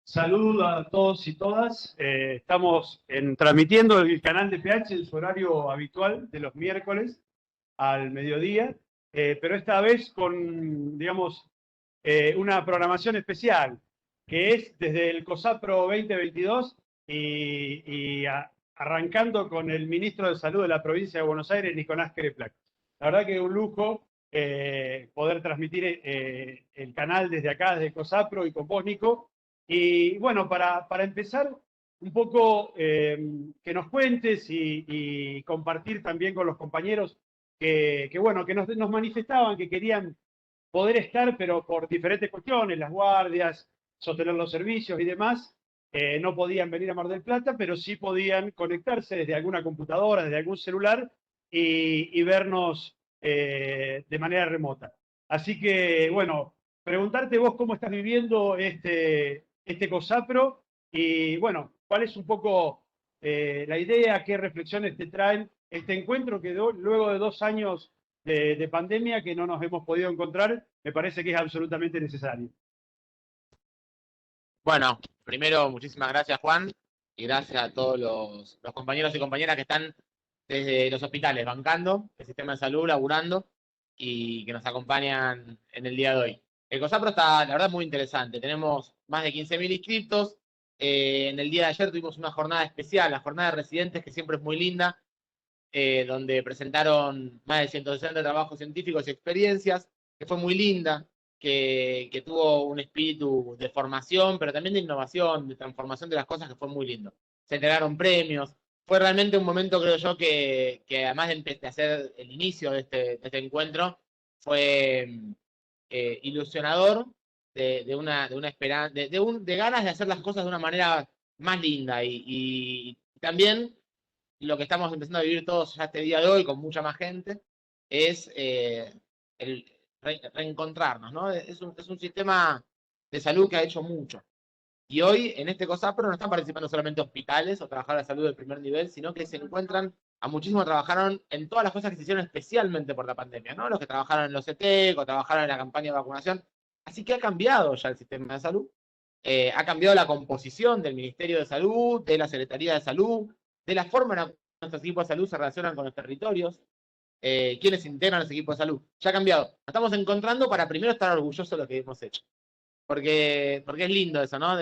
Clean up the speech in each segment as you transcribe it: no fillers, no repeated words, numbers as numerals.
Saludos a todos y todas. Estamos transmitiendo el canal de PH en su horario habitual de los miércoles al mediodía, pero esta vez con, digamos, una programación especial, que es desde el COSAPRO 2022 arrancando con el ministro de Salud de la provincia de Buenos Aires, Nicolás Quereplat. La verdad que es un lujo poder transmitir el canal desde acá, desde COSAPRO y con vos, Nico. Y bueno, para empezar, un poco que nos cuentes y compartir también con los compañeros bueno, que nos manifestaban que querían poder estar, pero por diferentes cuestiones, las guardias, sostener los servicios y demás, no podían venir a Mar del Plata, pero sí podían conectarse desde alguna computadora, desde algún celular y vernos de manera remota. Así que, bueno, preguntarte vos cómo estás viviendo este COSAPRO y, bueno, cuál es un poco la idea, qué reflexiones te traen este encuentro que luego de 2 años de pandemia que no nos hemos podido encontrar, me parece que es absolutamente necesario. Bueno, primero, muchísimas gracias, Juan, y gracias a todos los compañeros y compañeras que están desde los hospitales bancando el sistema de salud, laburando, y que nos acompañan en el día de hoy. El COSAPRO está, la verdad, muy interesante. Tenemos más de 15.000 inscriptos. En el día de ayer tuvimos una jornada especial, la jornada de residentes, que siempre es muy linda, donde presentaron más de 160 trabajos científicos y experiencias, que fue muy linda, que tuvo un espíritu de formación, pero también de innovación, de transformación de las cosas, que fue muy lindo. Se entregaron premios. Fue realmente un momento, creo yo, que además de hacer el inicio de este encuentro, fue ilusionador de una esperanza, de ganas de hacer las cosas de una manera más linda y también lo que estamos empezando a vivir todos ya este día de hoy con mucha más gente es el reencontrarnos, ¿no? Es un sistema de salud que ha hecho mucho. Y hoy en este COSAPRO no están participando solamente hospitales o trabajadores de salud del primer nivel, sino que se encuentran a muchísimos que trabajaron en todas las cosas que se hicieron especialmente por la pandemia, ¿no? Los que trabajaron en los CETEC o trabajaron en la campaña de vacunación. Así que ha cambiado ya el sistema de salud, ha cambiado la composición del Ministerio de Salud, de la Secretaría de Salud, de la forma en la que nuestros equipos de salud se relacionan con los territorios, quienes integran los equipos de salud. Ya ha cambiado. Nos estamos encontrando para primero estar orgullosos de lo que hemos hecho. Porque es lindo eso, ¿no?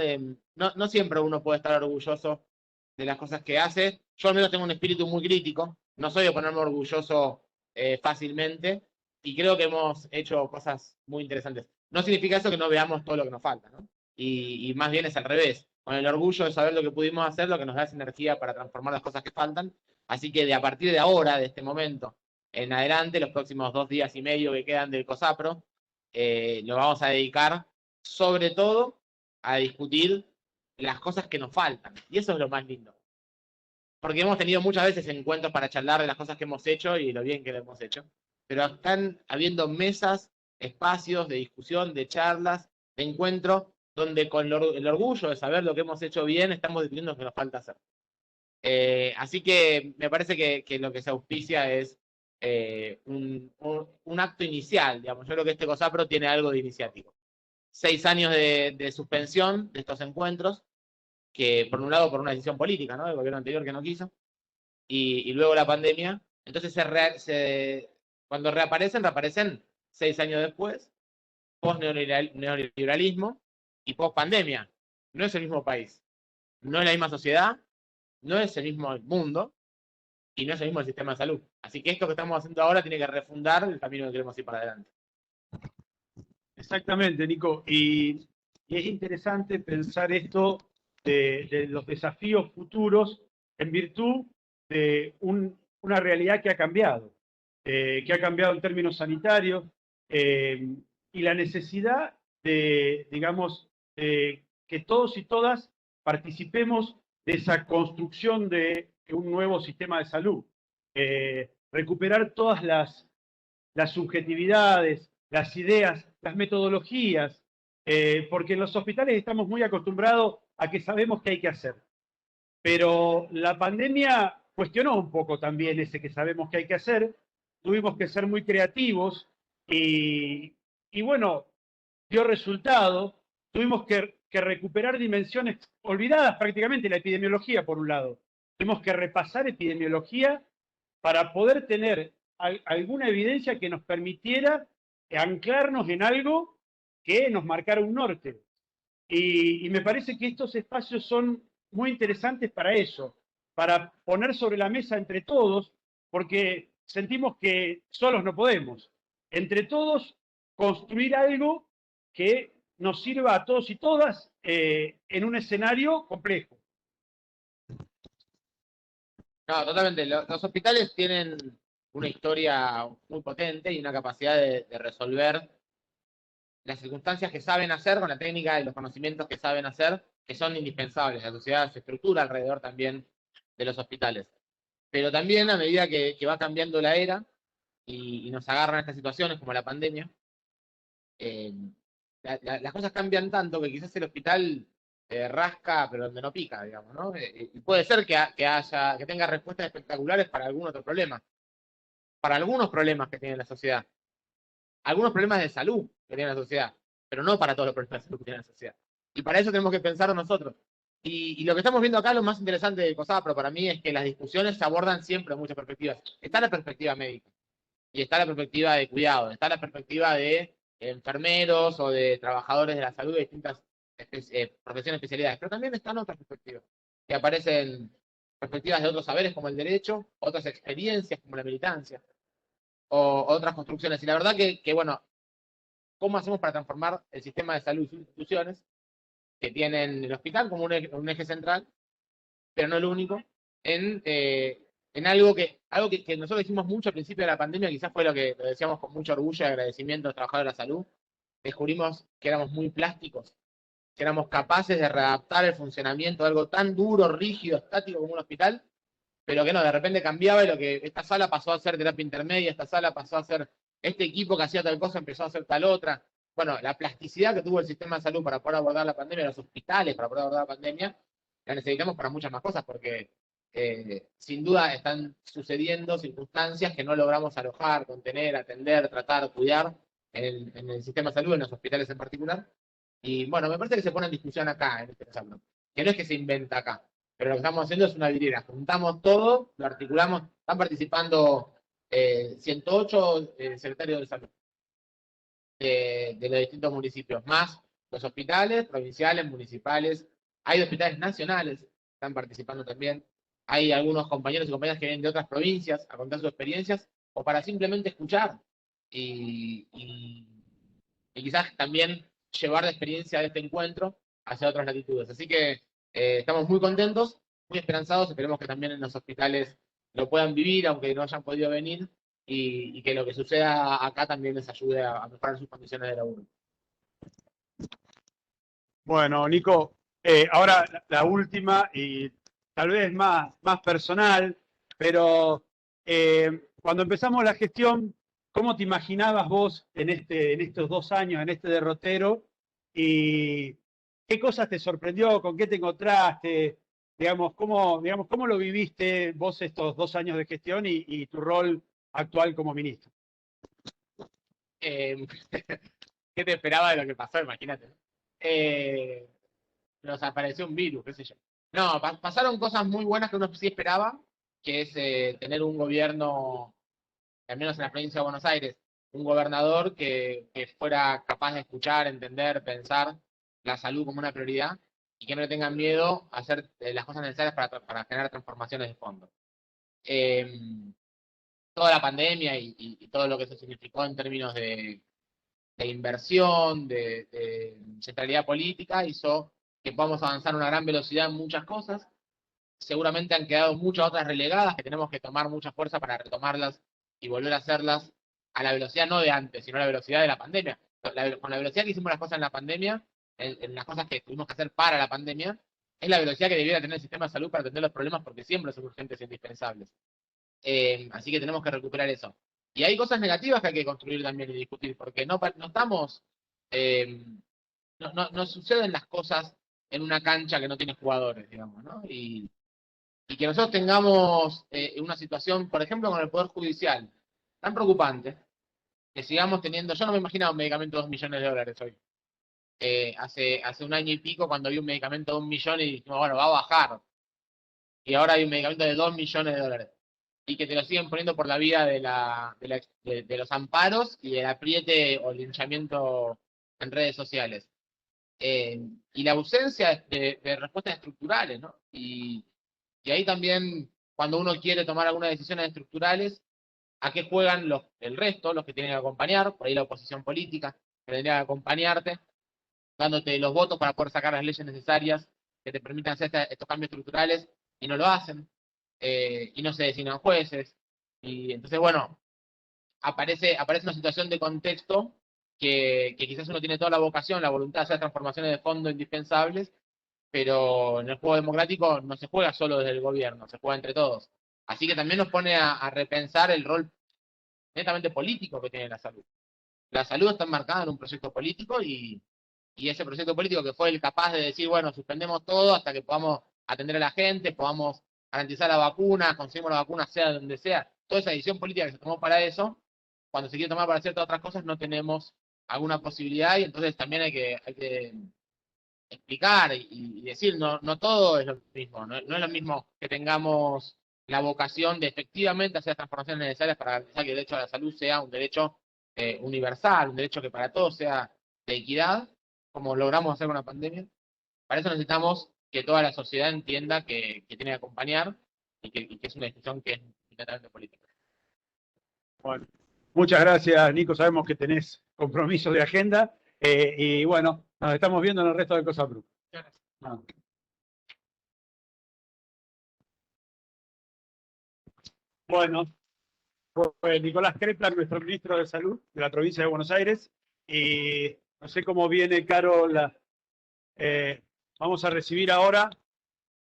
No siempre uno puede estar orgulloso de las cosas que hace. Yo al menos tengo un espíritu muy crítico, no soy de ponerme orgulloso fácilmente, y creo que hemos hecho cosas muy interesantes. No significa eso que no veamos todo lo que nos falta, ¿no? Y más bien es al revés. Con el orgullo de saber lo que pudimos hacer, lo que nos da esa energía para transformar las cosas que faltan. Así que a partir de ahora, de este momento en adelante, los próximos 2 días y medio que quedan del COSAPRO, lo vamos a dedicar sobre todo a discutir las cosas que nos faltan. Y eso es lo más lindo. Porque hemos tenido muchas veces encuentros para charlar de las cosas que hemos hecho y lo bien que lo hemos hecho. Pero están habiendo mesas, espacios de discusión, de charlas, de encuentro, donde con el orgullo de saber lo que hemos hecho bien, estamos discutiendo lo que nos falta hacer. Así que me parece que lo que se auspicia es un acto inicial, digamos. Yo creo que este COSAPRO tiene algo de iniciático. 6 años de suspensión de estos encuentros, que por un lado por una decisión política, ¿no? Del gobierno anterior que no quiso, y luego la pandemia. Entonces cuando reaparecen 6 años después, post-neoliberalismo y post-pandemia. No es el mismo país, no es la misma sociedad, no es el mismo mundo, y no es el mismo sistema de salud. Así que esto que estamos haciendo ahora tiene que refundar el camino que queremos ir para adelante. Exactamente, Nico. Y es interesante pensar esto de los desafíos futuros en virtud de una realidad que ha cambiado en términos sanitarios, y la necesidad de, digamos, que todos y todas participemos de esa construcción de un nuevo sistema de salud. Recuperar todas las subjetividades, las ideas, las metodologías, porque en los hospitales estamos muy acostumbrados a que sabemos qué hay que hacer. Pero la pandemia cuestionó un poco también ese que sabemos qué hay que hacer, tuvimos que ser muy creativos y bueno, dio resultado, tuvimos que que recuperar dimensiones olvidadas prácticamente, la epidemiología por un lado. Tuvimos que repasar epidemiología para poder tener alguna evidencia que nos permitiera anclarnos en algo que nos marcara un norte. Y me parece que estos espacios son muy interesantes para eso, para poner sobre la mesa entre todos, porque sentimos que solos no podemos. Entre todos, construir algo que nos sirva a todos y todas en un escenario complejo. No, totalmente. Los hospitales tienen una historia muy potente y una capacidad de resolver las circunstancias que saben hacer con la técnica y los conocimientos que saben hacer, que son indispensables. La sociedad se estructura alrededor también de los hospitales. Pero también a medida que va cambiando la era y nos agarran estas situaciones como la pandemia, eh, las cosas cambian tanto que quizás el hospital rasca pero donde no pica, digamos, ¿no? Y puede ser que tenga respuestas espectaculares para algún otro problema, para algunos problemas que tiene la sociedad, algunos problemas de salud que tiene la sociedad, pero no para todos los problemas de salud que tiene la sociedad. Y para eso tenemos que pensar nosotros. Y lo que estamos viendo acá, lo más interesante de COSAPRO para mí es que las discusiones se abordan siempre en muchas perspectivas. Está la perspectiva médica, y está la perspectiva de cuidado, está la perspectiva de enfermeros o de trabajadores de la salud de distintas profesiones, especialidades, pero también están otras perspectivas, que aparecen perspectivas de otros saberes como el derecho, otras experiencias como la militancia, o otras construcciones. Y la verdad bueno, ¿cómo hacemos para transformar el sistema de salud y sus instituciones que tienen el hospital como un eje central, pero no el único, en algo que nosotros dijimos mucho al principio de la pandemia, quizás fue lo que lo decíamos con mucho orgullo y agradecimiento a los trabajadores de la salud, descubrimos que éramos muy plásticos, que éramos capaces de readaptar el funcionamiento de algo tan duro, rígido, estático como un hospital, pero que no, de repente cambiaba y lo que esta sala pasó a ser terapia intermedia, esta sala pasó a ser, este equipo que hacía tal cosa empezó a hacer tal otra. Bueno, la plasticidad que tuvo el sistema de salud para poder abordar la pandemia, los hospitales para poder abordar la pandemia, la necesitamos para muchas más cosas, porque sin duda están sucediendo circunstancias que no logramos alojar, contener, atender, tratar, cuidar en el sistema de salud, en los hospitales en particular. Y bueno, me parece que se pone en discusión acá, en este caso, que no es que se inventa acá, pero lo que estamos haciendo es una vidriera. Juntamos todo, lo articulamos, están participando 108 secretarios de salud de los distintos municipios, más los hospitales provinciales, municipales, hay hospitales nacionales que están participando también, hay algunos compañeros y compañeras que vienen de otras provincias a contar sus experiencias, o para simplemente escuchar y quizás también llevar la experiencia de este encuentro hacia otras latitudes. Así que estamos muy contentos, muy esperanzados, esperemos que también en los hospitales lo puedan vivir, aunque no hayan podido venir, y que lo que suceda acá también les ayude a mejorar sus condiciones de laburo. Bueno, Nico, ahora la última y tal vez más personal, pero cuando empezamos la gestión, ¿cómo te imaginabas vos en estos 2 años, en este derrotero? ¿Y qué cosas te sorprendió? ¿Con qué te encontraste? ¿Cómo lo viviste vos estos 2 años de gestión y tu rol actual como ministro? ¿Qué te esperaba de lo que pasó? Imagínate. Nos apareció un virus, qué sé yo. No, pasaron cosas muy buenas que uno sí esperaba, que es tener un gobierno, al menos en la provincia de Buenos Aires, un gobernador que fuera capaz de escuchar, entender, pensar la salud como una prioridad y que no le tengan miedo a hacer las cosas necesarias para generar transformaciones de fondo. Toda la pandemia y todo lo que eso significó en términos de inversión, de centralidad política, hizo que podamos avanzar a una gran velocidad en muchas cosas. Seguramente han quedado muchas otras relegadas que tenemos que tomar mucha fuerza para retomarlas y volver a hacerlas a la velocidad no de antes, sino a la velocidad de la pandemia. Con la velocidad que hicimos las cosas en la pandemia, en las cosas que tuvimos que hacer para la pandemia, es la velocidad que debiera tener el sistema de salud para atender los problemas porque siempre son urgentes e indispensables. Así que tenemos que recuperar eso. Y hay cosas negativas que hay que construir también y discutir, porque no estamos, no suceden las cosas en una cancha que no tiene jugadores, digamos, ¿no? Y que nosotros tengamos una situación, por ejemplo, con el Poder Judicial, tan preocupante, que sigamos teniendo, yo no me imaginaba un medicamento de $2 millones hoy. hace un año y pico cuando había un medicamento de 1 millón y dijimos, bueno, va a bajar. Y ahora hay un medicamento de 2 millones de dólares. Y que te lo siguen poniendo por la vía de los amparos y el apriete o el linchamiento en redes sociales. Y la ausencia de respuestas estructurales, ¿no? Y ahí también, cuando uno quiere tomar algunas decisiones estructurales, ¿a qué juegan el resto, los que tienen que acompañar? Por ahí la oposición política, que tendría que acompañarte, dándote los votos para poder sacar las leyes necesarias que te permitan hacer estos cambios estructurales, y no lo hacen, y no se designan jueces. Y entonces, bueno, aparece una situación de contexto que quizás uno tiene toda la vocación, la voluntad de hacer transformaciones de fondo indispensables, pero en el juego democrático no se juega solo desde el gobierno, se juega entre todos. Así que también nos pone a repensar el rol netamente político que tiene la salud. La salud está enmarcada en un proyecto político y ese proyecto político que fue el capaz de decir, bueno, suspendemos todo hasta que podamos atender a la gente, podamos garantizar la vacuna, conseguimos la vacuna sea donde sea, toda esa decisión política que se tomó para eso, cuando se quiere tomar para ciertas otras cosas no tenemos alguna posibilidad, y entonces también hay que explicar y decir, no todo es lo mismo, no es lo mismo que tengamos la vocación de efectivamente hacer las transformaciones necesarias para garantizar que el derecho a la salud sea un derecho universal, un derecho que para todos sea de equidad, como logramos hacer con la pandemia. Para eso necesitamos que toda la sociedad entienda que tiene que acompañar y que es una discusión que es netamente política. Bueno, muchas gracias, Nico. Sabemos que tenés compromisos de agenda. Y bueno, nos estamos viendo en el resto de COSAPRU. Ah. Bueno, pues Nicolás Krepler, nuestro ministro de Salud de la provincia de Buenos Aires. Y no sé cómo viene, Caro, vamos a recibir ahora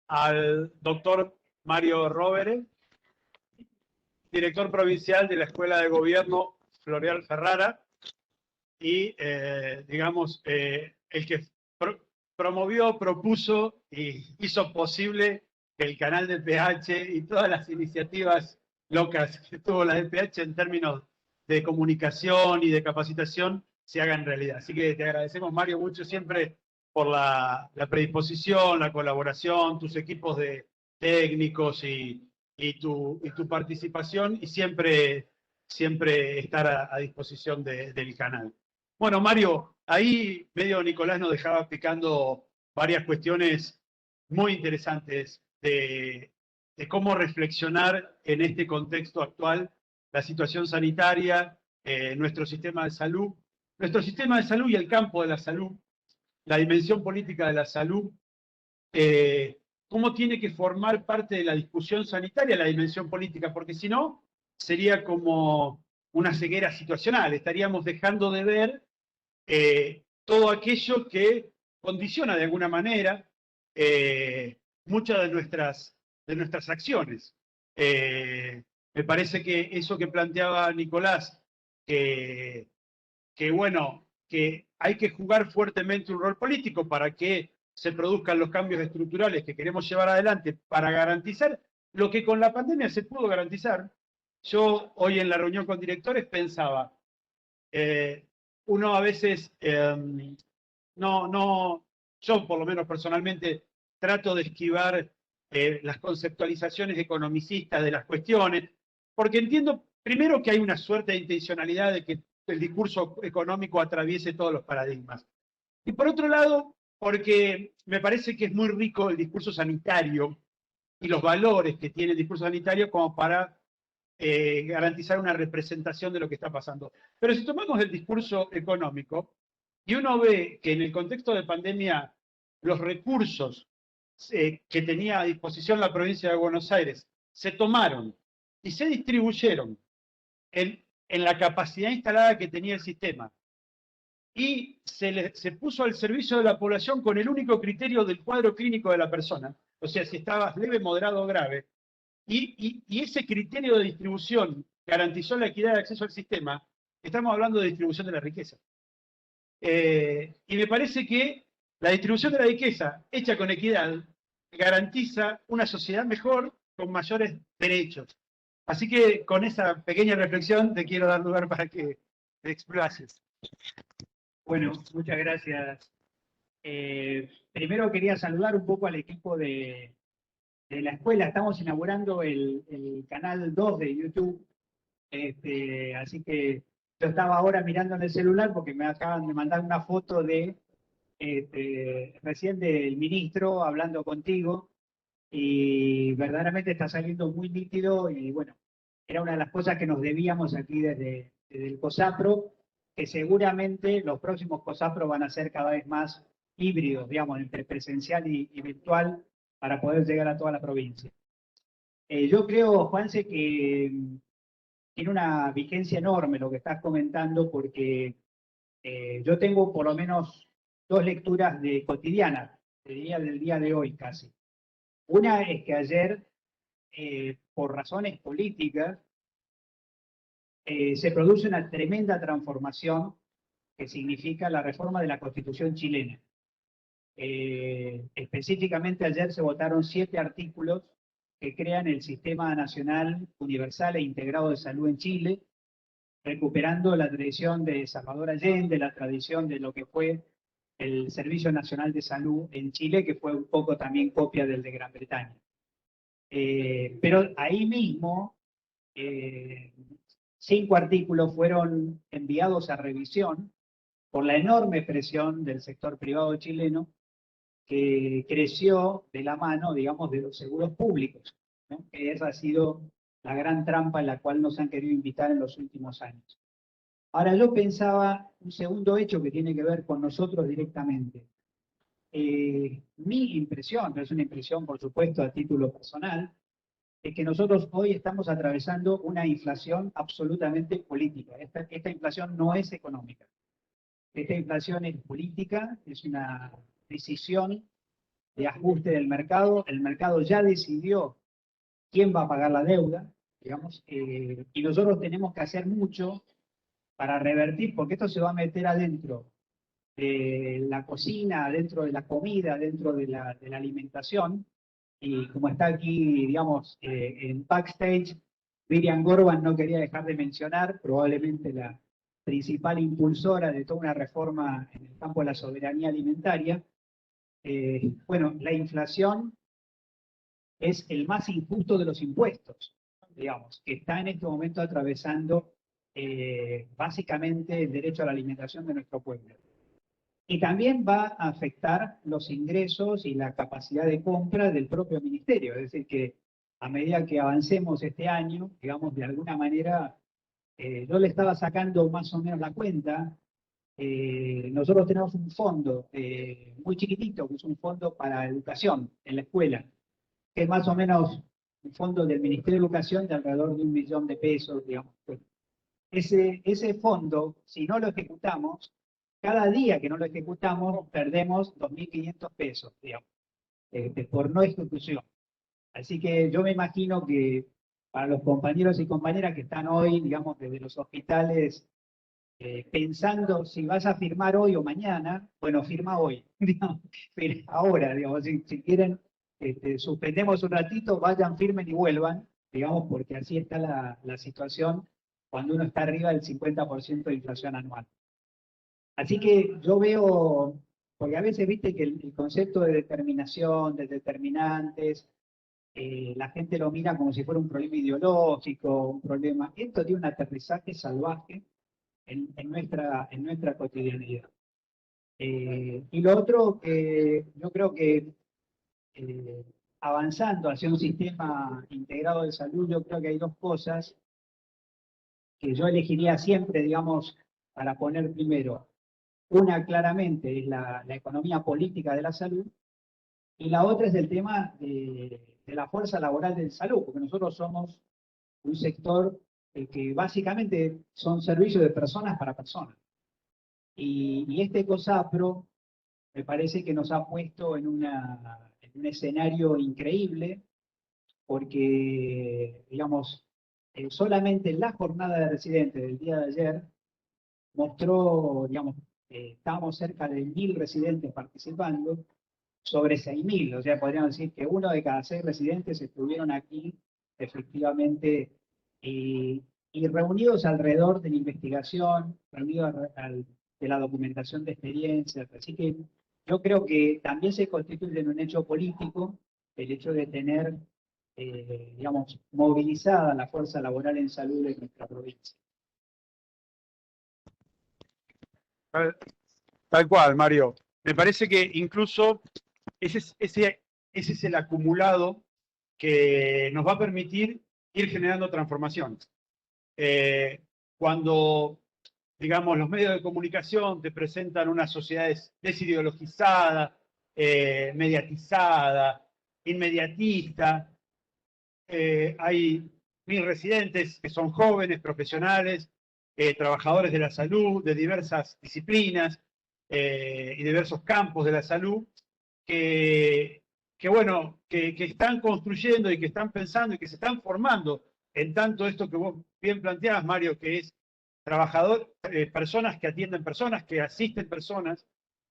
al doctor Mario Rovere, director provincial de la Escuela de Gobierno Floreal Ferrara, y digamos, el que promovió, propuso y hizo posible que el canal del PH y todas las iniciativas locas que tuvo la DPH en términos de comunicación y de capacitación se hagan realidad. Así que te agradecemos, Mario, mucho siempre por la predisposición, la colaboración, tus equipos de técnicos y tu participación, y siempre estar a disposición del canal. Bueno, Mario, ahí medio Nicolás nos dejaba picando varias cuestiones muy interesantes de cómo reflexionar en este contexto actual la situación sanitaria, nuestro sistema de salud y el campo de la salud, la dimensión política de la salud, cómo tiene que formar parte de la discusión sanitaria la dimensión política, porque si no, sería como una ceguera situacional, estaríamos dejando de ver todo aquello que condiciona de alguna manera muchas de nuestras acciones. Me parece que eso que planteaba Nicolás, bueno, que hay que jugar fuertemente un rol político para que se produzcan los cambios estructurales que queremos llevar adelante para garantizar lo que con la pandemia se pudo garantizar. Yo hoy en la reunión con directores pensaba, uno a veces, yo por lo menos personalmente trato de esquivar las conceptualizaciones economicistas de las cuestiones, porque entiendo primero que hay una suerte de intencionalidad de que el discurso económico atraviese todos los paradigmas. Y por otro lado, porque me parece que es muy rico el discurso sanitario y los valores que tiene el discurso sanitario como para garantizar una representación de lo que está pasando. Pero si tomamos el discurso económico y uno ve que en el contexto de pandemia los recursos que tenía a disposición la provincia de Buenos Aires se tomaron y se distribuyeron en la capacidad instalada que tenía el sistema, y se puso al servicio de la población con el único criterio del cuadro clínico de la persona, o sea, si estabas leve, moderado o grave, y ese criterio de distribución garantizó la equidad de acceso al sistema, estamos hablando de distribución de la riqueza. Y me parece que la distribución de la riqueza hecha con equidad garantiza una sociedad mejor, con mayores derechos. Así que con esa pequeña reflexión te quiero dar lugar para que te explayes. Bueno, muchas gracias, Primero quería saludar un poco al equipo de la escuela. Estamos inaugurando el canal 2 de YouTube. Así que yo estaba ahora mirando en el celular porque me acaban de mandar una foto de recién del ministro hablando contigo y verdaderamente está saliendo muy nítido y bueno, era una de las cosas que nos debíamos aquí desde el COSAPRO, que seguramente los próximos COSAPRO van a ser cada vez más híbridos, digamos, entre presencial y virtual para poder llegar a toda la provincia. Yo creo, Juanse, que tiene una vigencia enorme lo que estás comentando porque yo tengo por lo menos dos lecturas de cotidianas, diría del día de hoy casi. Una es que ayer, por razones políticas, se produce una tremenda transformación que significa la reforma de la Constitución chilena. Específicamente ayer se votaron 7 artículos que crean el Sistema Nacional Universal e Integrado de Salud en Chile, recuperando la tradición de Salvador Allende, la tradición de lo que fue el Servicio Nacional de Salud en Chile, que fue un poco también copia del de Gran Bretaña. Pero ahí mismo, 5 artículos fueron enviados a revisión por la enorme presión del sector privado chileno, que creció de la mano, digamos, de los seguros públicos, ¿no? Que esa ha sido la gran trampa en la cual nos han querido invitar en los últimos años. Ahora, yo pensaba un segundo hecho que tiene que ver con nosotros directamente. Mi impresión, pero es una impresión, por supuesto, a título personal, es que nosotros hoy estamos atravesando una inflación absolutamente política. Esta inflación no es económica. Esta inflación es política, es una decisión de ajuste del mercado. El mercado ya decidió quién va a pagar la deuda, digamos, y nosotros tenemos que hacer mucho para revertir, porque esto se va a meter adentro de la cocina, dentro de la comida, dentro de la alimentación, y como está aquí, digamos, en backstage, Miriam Gorban no quería dejar de mencionar, probablemente la principal impulsora de toda una reforma en el campo de la soberanía alimentaria. Bueno, la inflación es el más injusto de los impuestos, digamos, que está en este momento atravesando básicamente el derecho a la alimentación de nuestro pueblo. Y también va a afectar los ingresos y la capacidad de compra del propio ministerio. Es decir, que a medida que avancemos este año, digamos, de alguna manera, yo le estaba sacando más o menos la cuenta. Nosotros tenemos un fondo muy chiquitito, que es un fondo para educación en la escuela, que es más o menos un fondo del Ministerio de Educación de alrededor de 1 millón de pesos, digamos. Ese fondo, si no lo ejecutamos, cada día que no lo ejecutamos, perdemos 2.500 pesos, digamos, por no ejecución. Así que yo me imagino que para los compañeros y compañeras que están hoy, digamos, desde los hospitales, pensando si vas a firmar hoy o mañana, bueno, firma hoy, digamos, ahora, digamos, si quieren, suspendemos un ratito, vayan, firmen y vuelvan, digamos, porque así está la situación cuando uno está arriba del 50% de inflación anual. Así que yo veo, porque a veces viste que el concepto de determinación, de determinantes, la gente lo mira como si fuera un problema ideológico, un problema. Esto tiene un aterrizaje salvaje en nuestra cotidianidad. Y lo otro que yo creo que avanzando hacia un sistema integrado de salud, yo creo que hay dos cosas que yo elegiría siempre, digamos, para poner primero. Una claramente es la economía política de la salud y la otra es el tema de la fuerza laboral de salud, porque nosotros somos un sector que básicamente son servicios de personas para personas. Y este COSAPRO me parece que nos ha puesto en un escenario increíble, porque, digamos, solamente la jornada de residentes del día de ayer mostró, digamos, estábamos cerca de 1.000 residentes participando, sobre 6.000, o sea, podríamos decir que 1 de cada 6 residentes estuvieron aquí efectivamente y reunidos alrededor de la investigación, reunidos de la documentación de experiencias. Así que yo creo que también se constituye en un hecho político el hecho de tener, digamos, movilizada la fuerza laboral en salud en nuestra provincia. Tal cual, Mario. Me parece que incluso ese es el acumulado que nos va a permitir ir generando transformaciones. Cuando, digamos, los medios de comunicación te presentan una sociedad desideologizada, mediatizada, inmediatista, hay 1000 residentes que son jóvenes, profesionales, trabajadores de la salud, de diversas disciplinas y diversos campos de la salud, que están construyendo y que están pensando y que se están formando en tanto esto que vos bien planteabas, Mario, que es personas que atienden personas, que asisten personas.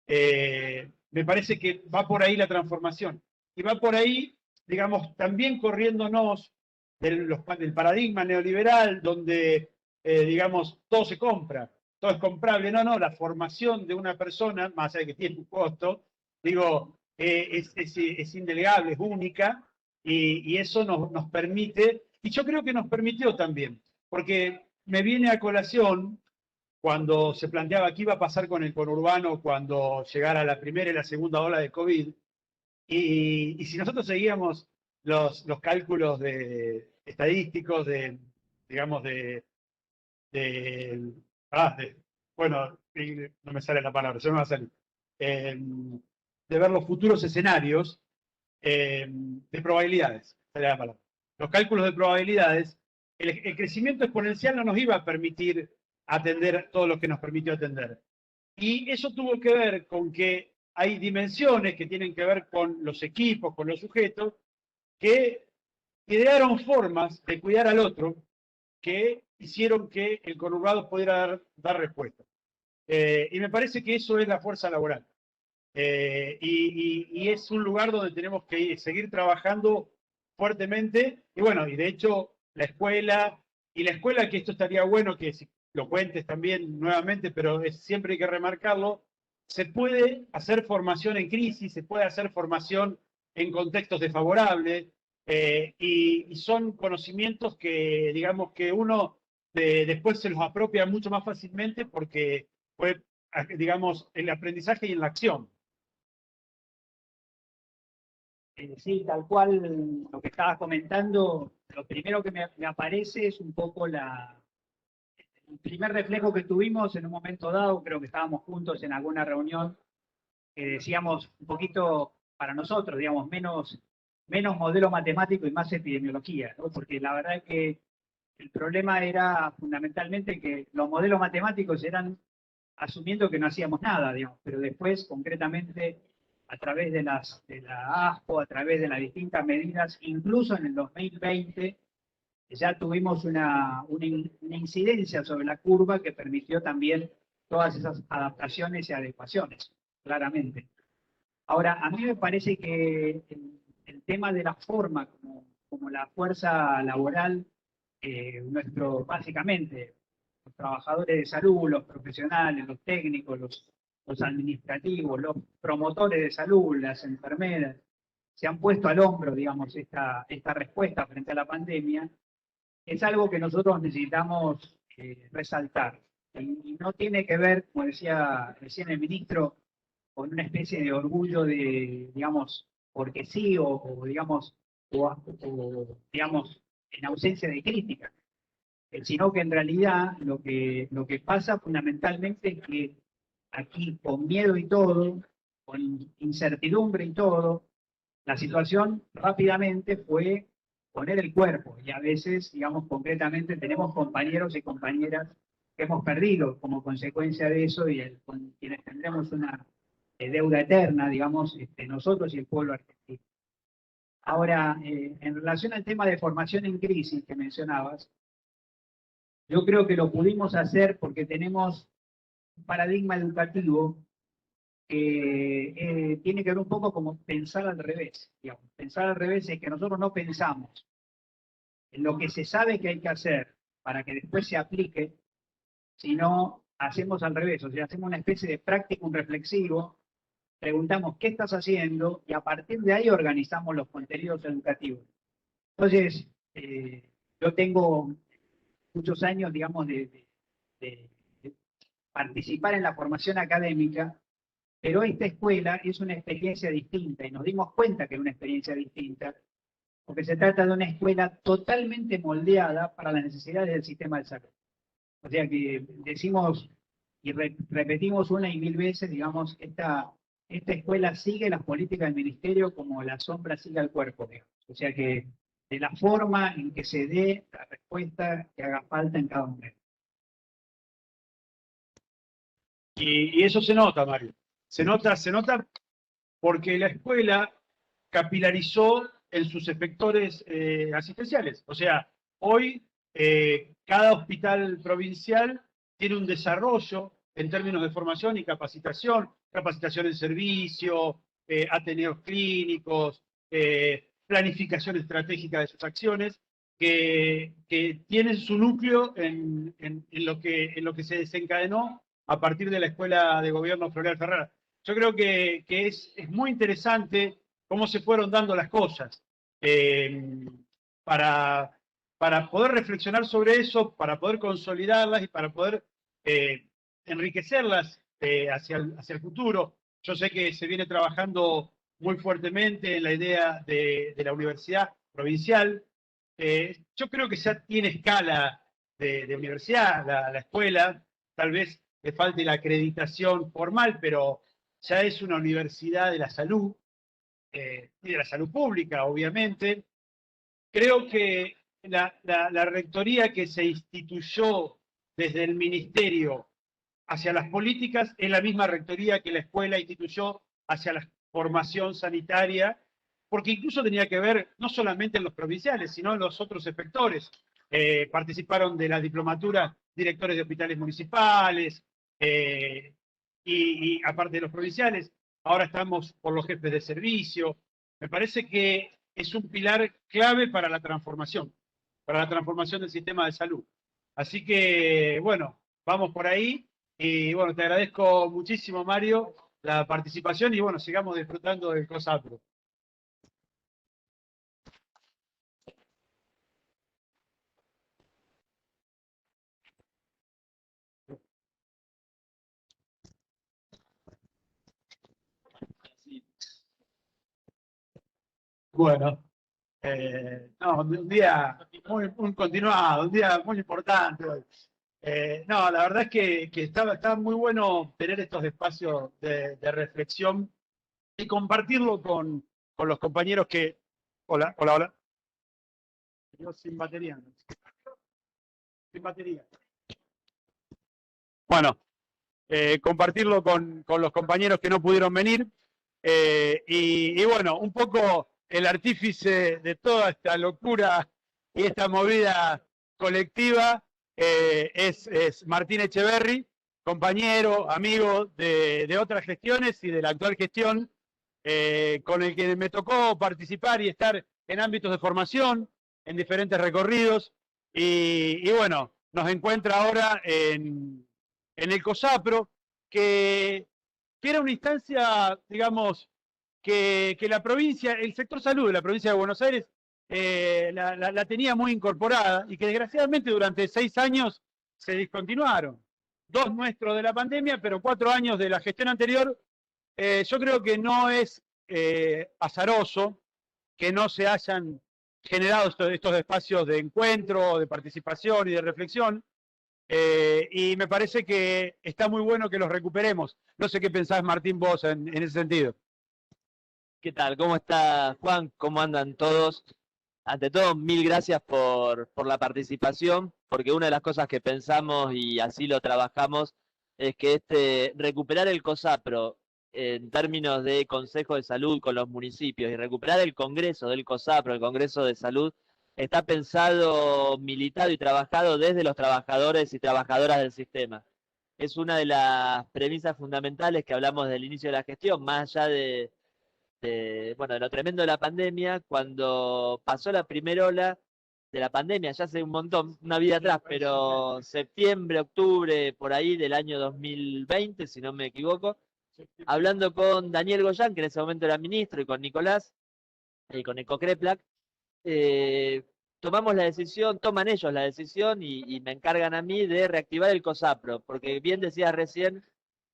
Me parece que va por ahí la transformación. Y va por ahí, digamos, también corriéndonos del paradigma neoliberal, donde, digamos, todo se compra, todo es comprable. No, la formación de una persona, más allá de que tiene un costo, digo, es indelegable, es única, y eso nos permite, y yo creo que nos permitió también, porque me viene a colación cuando se planteaba qué iba a pasar con el conurbano cuando llegara la primera y la segunda ola de COVID, y si nosotros seguíamos los cálculos estadísticos digamos, bueno, no me sale la palabra, se me va a salir, de ver los futuros escenarios de probabilidades, sería la palabra. Los cálculos de probabilidades, el crecimiento exponencial no nos iba a permitir atender todo lo que nos permitió atender. Y eso tuvo que ver con que hay dimensiones que tienen que ver con los equipos, con los sujetos, que idearon formas de cuidar al otro que hicieron que el conurbado pudiera dar respuesta. Y me parece que eso es la fuerza laboral. Y es un lugar donde tenemos que seguir trabajando fuertemente. Y bueno, y de hecho, la escuela, que esto estaría bueno que si lo cuentes también nuevamente, pero siempre hay que remarcarlo, se puede hacer formación en crisis, se puede hacer formación en contextos desfavorables, y son conocimientos que, digamos, que uno después se los apropia mucho más fácilmente porque fue, digamos, el aprendizaje y en la acción. Sí, tal cual lo que estabas comentando, lo primero que me aparece es un poco el primer reflejo que tuvimos en un momento dado, creo que estábamos juntos en alguna reunión, que decíamos un poquito para nosotros, digamos, menos modelo matemático y más epidemiología, ¿no? Porque la verdad es que el problema era fundamentalmente que los modelos matemáticos eran asumiendo que no hacíamos nada, digamos, pero después, concretamente, a través de la ASPO, a través de las distintas medidas, incluso en el 2020, ya tuvimos una incidencia sobre la curva que permitió también todas esas adaptaciones y adecuaciones, claramente. Ahora, a mí me parece que el tema de la forma como la fuerza laboral, básicamente, los trabajadores de salud, los profesionales, los técnicos, los administrativos, los promotores de salud, las enfermeras, se han puesto al hombro, digamos, esta respuesta frente a la pandemia, es algo que nosotros necesitamos resaltar. Y no tiene que ver, como decía recién el ministro, con una especie de orgullo de, digamos, porque sí, digamos, digamos, en ausencia de crítica, sino que en realidad lo que pasa fundamentalmente es que aquí, con miedo y todo, con incertidumbre y todo, la situación rápidamente fue poner el cuerpo, y a veces, digamos, concretamente tenemos compañeros y compañeras que hemos perdido como consecuencia de eso, y con quienes tendremos una deuda eterna, digamos, nosotros y el pueblo argentino. Ahora, en relación al tema de formación en crisis que mencionabas, yo creo que lo pudimos hacer porque tenemos un paradigma educativo que tiene que ver un poco como pensar al revés. Digamos. Pensar al revés es que nosotros no pensamos en lo que se sabe que hay que hacer para que después se aplique, sino hacemos al revés, o sea, hacemos una especie de práctico reflexivo preguntamos qué estás haciendo y a partir de ahí organizamos los contenidos educativos. Entonces, yo tengo muchos años, digamos, de participar en la formación académica, pero esta escuela es una experiencia distinta y nos dimos cuenta que es una experiencia distinta, porque se trata de una escuela totalmente moldeada para las necesidades del sistema de salud. O sea que decimos y repetimos una y mil veces, digamos, esta escuela sigue las políticas del ministerio como la sombra sigue al cuerpo, digamos. O sea que de la forma en que se dé la respuesta que haga falta en cada momento. Y eso se nota, Mario. Se nota porque la escuela capilarizó en sus efectores asistenciales. O sea, hoy cada hospital provincial tiene un desarrollo en términos de formación y capacitación en servicio, ateneos clínicos, planificación estratégica de sus acciones, que tienen su núcleo en lo que se desencadenó a partir de la Escuela de Gobierno Floreal Ferrara. Yo creo que es muy interesante cómo se fueron dando las cosas. Para poder reflexionar sobre eso, para poder consolidarlas y para poder enriquecerlas hacia el futuro. Yo sé que se viene trabajando muy fuertemente en la idea de la universidad provincial. Yo creo que ya tiene escala de universidad la escuela, tal vez le falte la acreditación formal, pero ya es una universidad de la salud, y de la salud pública, obviamente. Creo que la rectoría que se instituyó desde el ministerio hacia las políticas es la misma rectoría que la escuela instituyó hacia la formación sanitaria, porque incluso tenía que ver no solamente en los provinciales, sino en los otros efectores. Participaron de la diplomatura directores de hospitales municipales, y aparte de los provinciales, ahora estamos por los jefes de servicio. Me parece que es un pilar clave para la transformación del sistema de salud. Así que, bueno, vamos por ahí. Y bueno, te agradezco muchísimo, Mario, la participación y bueno, sigamos disfrutando del COSAPRO. Bueno, no, un día muy continuado, un día muy importante hoy. No, la verdad es que estaba muy bueno tener estos espacios de reflexión y compartirlo con los compañeros que... Hola, hola, hola. Yo sin batería. Sin batería. Bueno, compartirlo con los compañeros que no pudieron venir. Y bueno, un poco el artífice de toda esta locura y esta movida colectiva es Martín Echeverry, compañero, amigo de otras gestiones y de la actual gestión, con el que me tocó participar y estar en ámbitos de formación, en diferentes recorridos, y bueno, nos encuentra ahora en el COSAPRO, que era una instancia, digamos, que la provincia, el sector salud de la provincia de Buenos Aires la tenía muy incorporada y que desgraciadamente durante 6 años se discontinuaron. 2 nuestros de la pandemia, pero 4 años de la gestión anterior. Yo creo que no es azaroso que no se hayan generado estos espacios de encuentro, de participación y de reflexión. Y me parece que está muy bueno que los recuperemos. No sé qué pensás, Martín, vos en ese sentido. ¿Qué tal? ¿Cómo está Juan? ¿Cómo andan todos? Ante todo, mil gracias por la participación, porque una de las cosas que pensamos y así lo trabajamos es que recuperar el COSAPRO en términos de Consejo de Salud con los municipios y recuperar el Congreso del COSAPRO, el Congreso de Salud, está pensado, militado y trabajado desde los trabajadores y trabajadoras del sistema. Es una de las premisas fundamentales que hablamos del inicio de la gestión, más allá de lo tremendo de la pandemia. Cuando pasó la primera ola de la pandemia, ya hace un montón, una vida atrás, pero septiembre, octubre, por ahí del año 2020, si no me equivoco, hablando con Daniel Goyán, que en ese momento era ministro, y con Nicolás, y con Eco Kreplak, tomamos la decisión, toman ellos la decisión y me encargan a mí de reactivar el COSAPRO, porque bien decías recién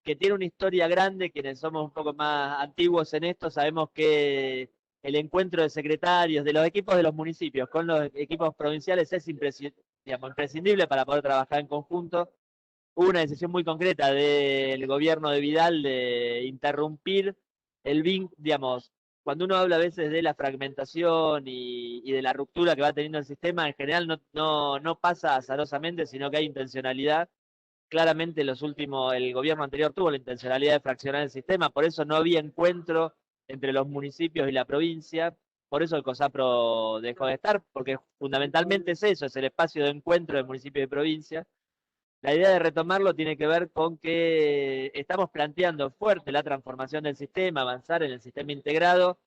que tiene una historia grande. Quienes somos un poco más antiguos en esto sabemos que el encuentro de secretarios de los equipos de los municipios con los equipos provinciales es imprescindible para poder trabajar en conjunto. Hubo una decisión muy concreta del gobierno de Vidal de interrumpir el vínculo, digamos, cuando uno habla a veces de la fragmentación y de la ruptura que va teniendo el sistema, en general no pasa azarosamente, sino que hay intencionalidad. Claramente el gobierno anterior tuvo la intencionalidad de fraccionar el sistema, por eso no había encuentro entre los municipios y la provincia, por eso el COSAPRO dejó de estar, porque fundamentalmente es eso, es el espacio de encuentro de municipio y provincia. La idea de retomarlo tiene que ver con que estamos planteando fuerte la transformación del sistema, avanzar en el sistema integrado.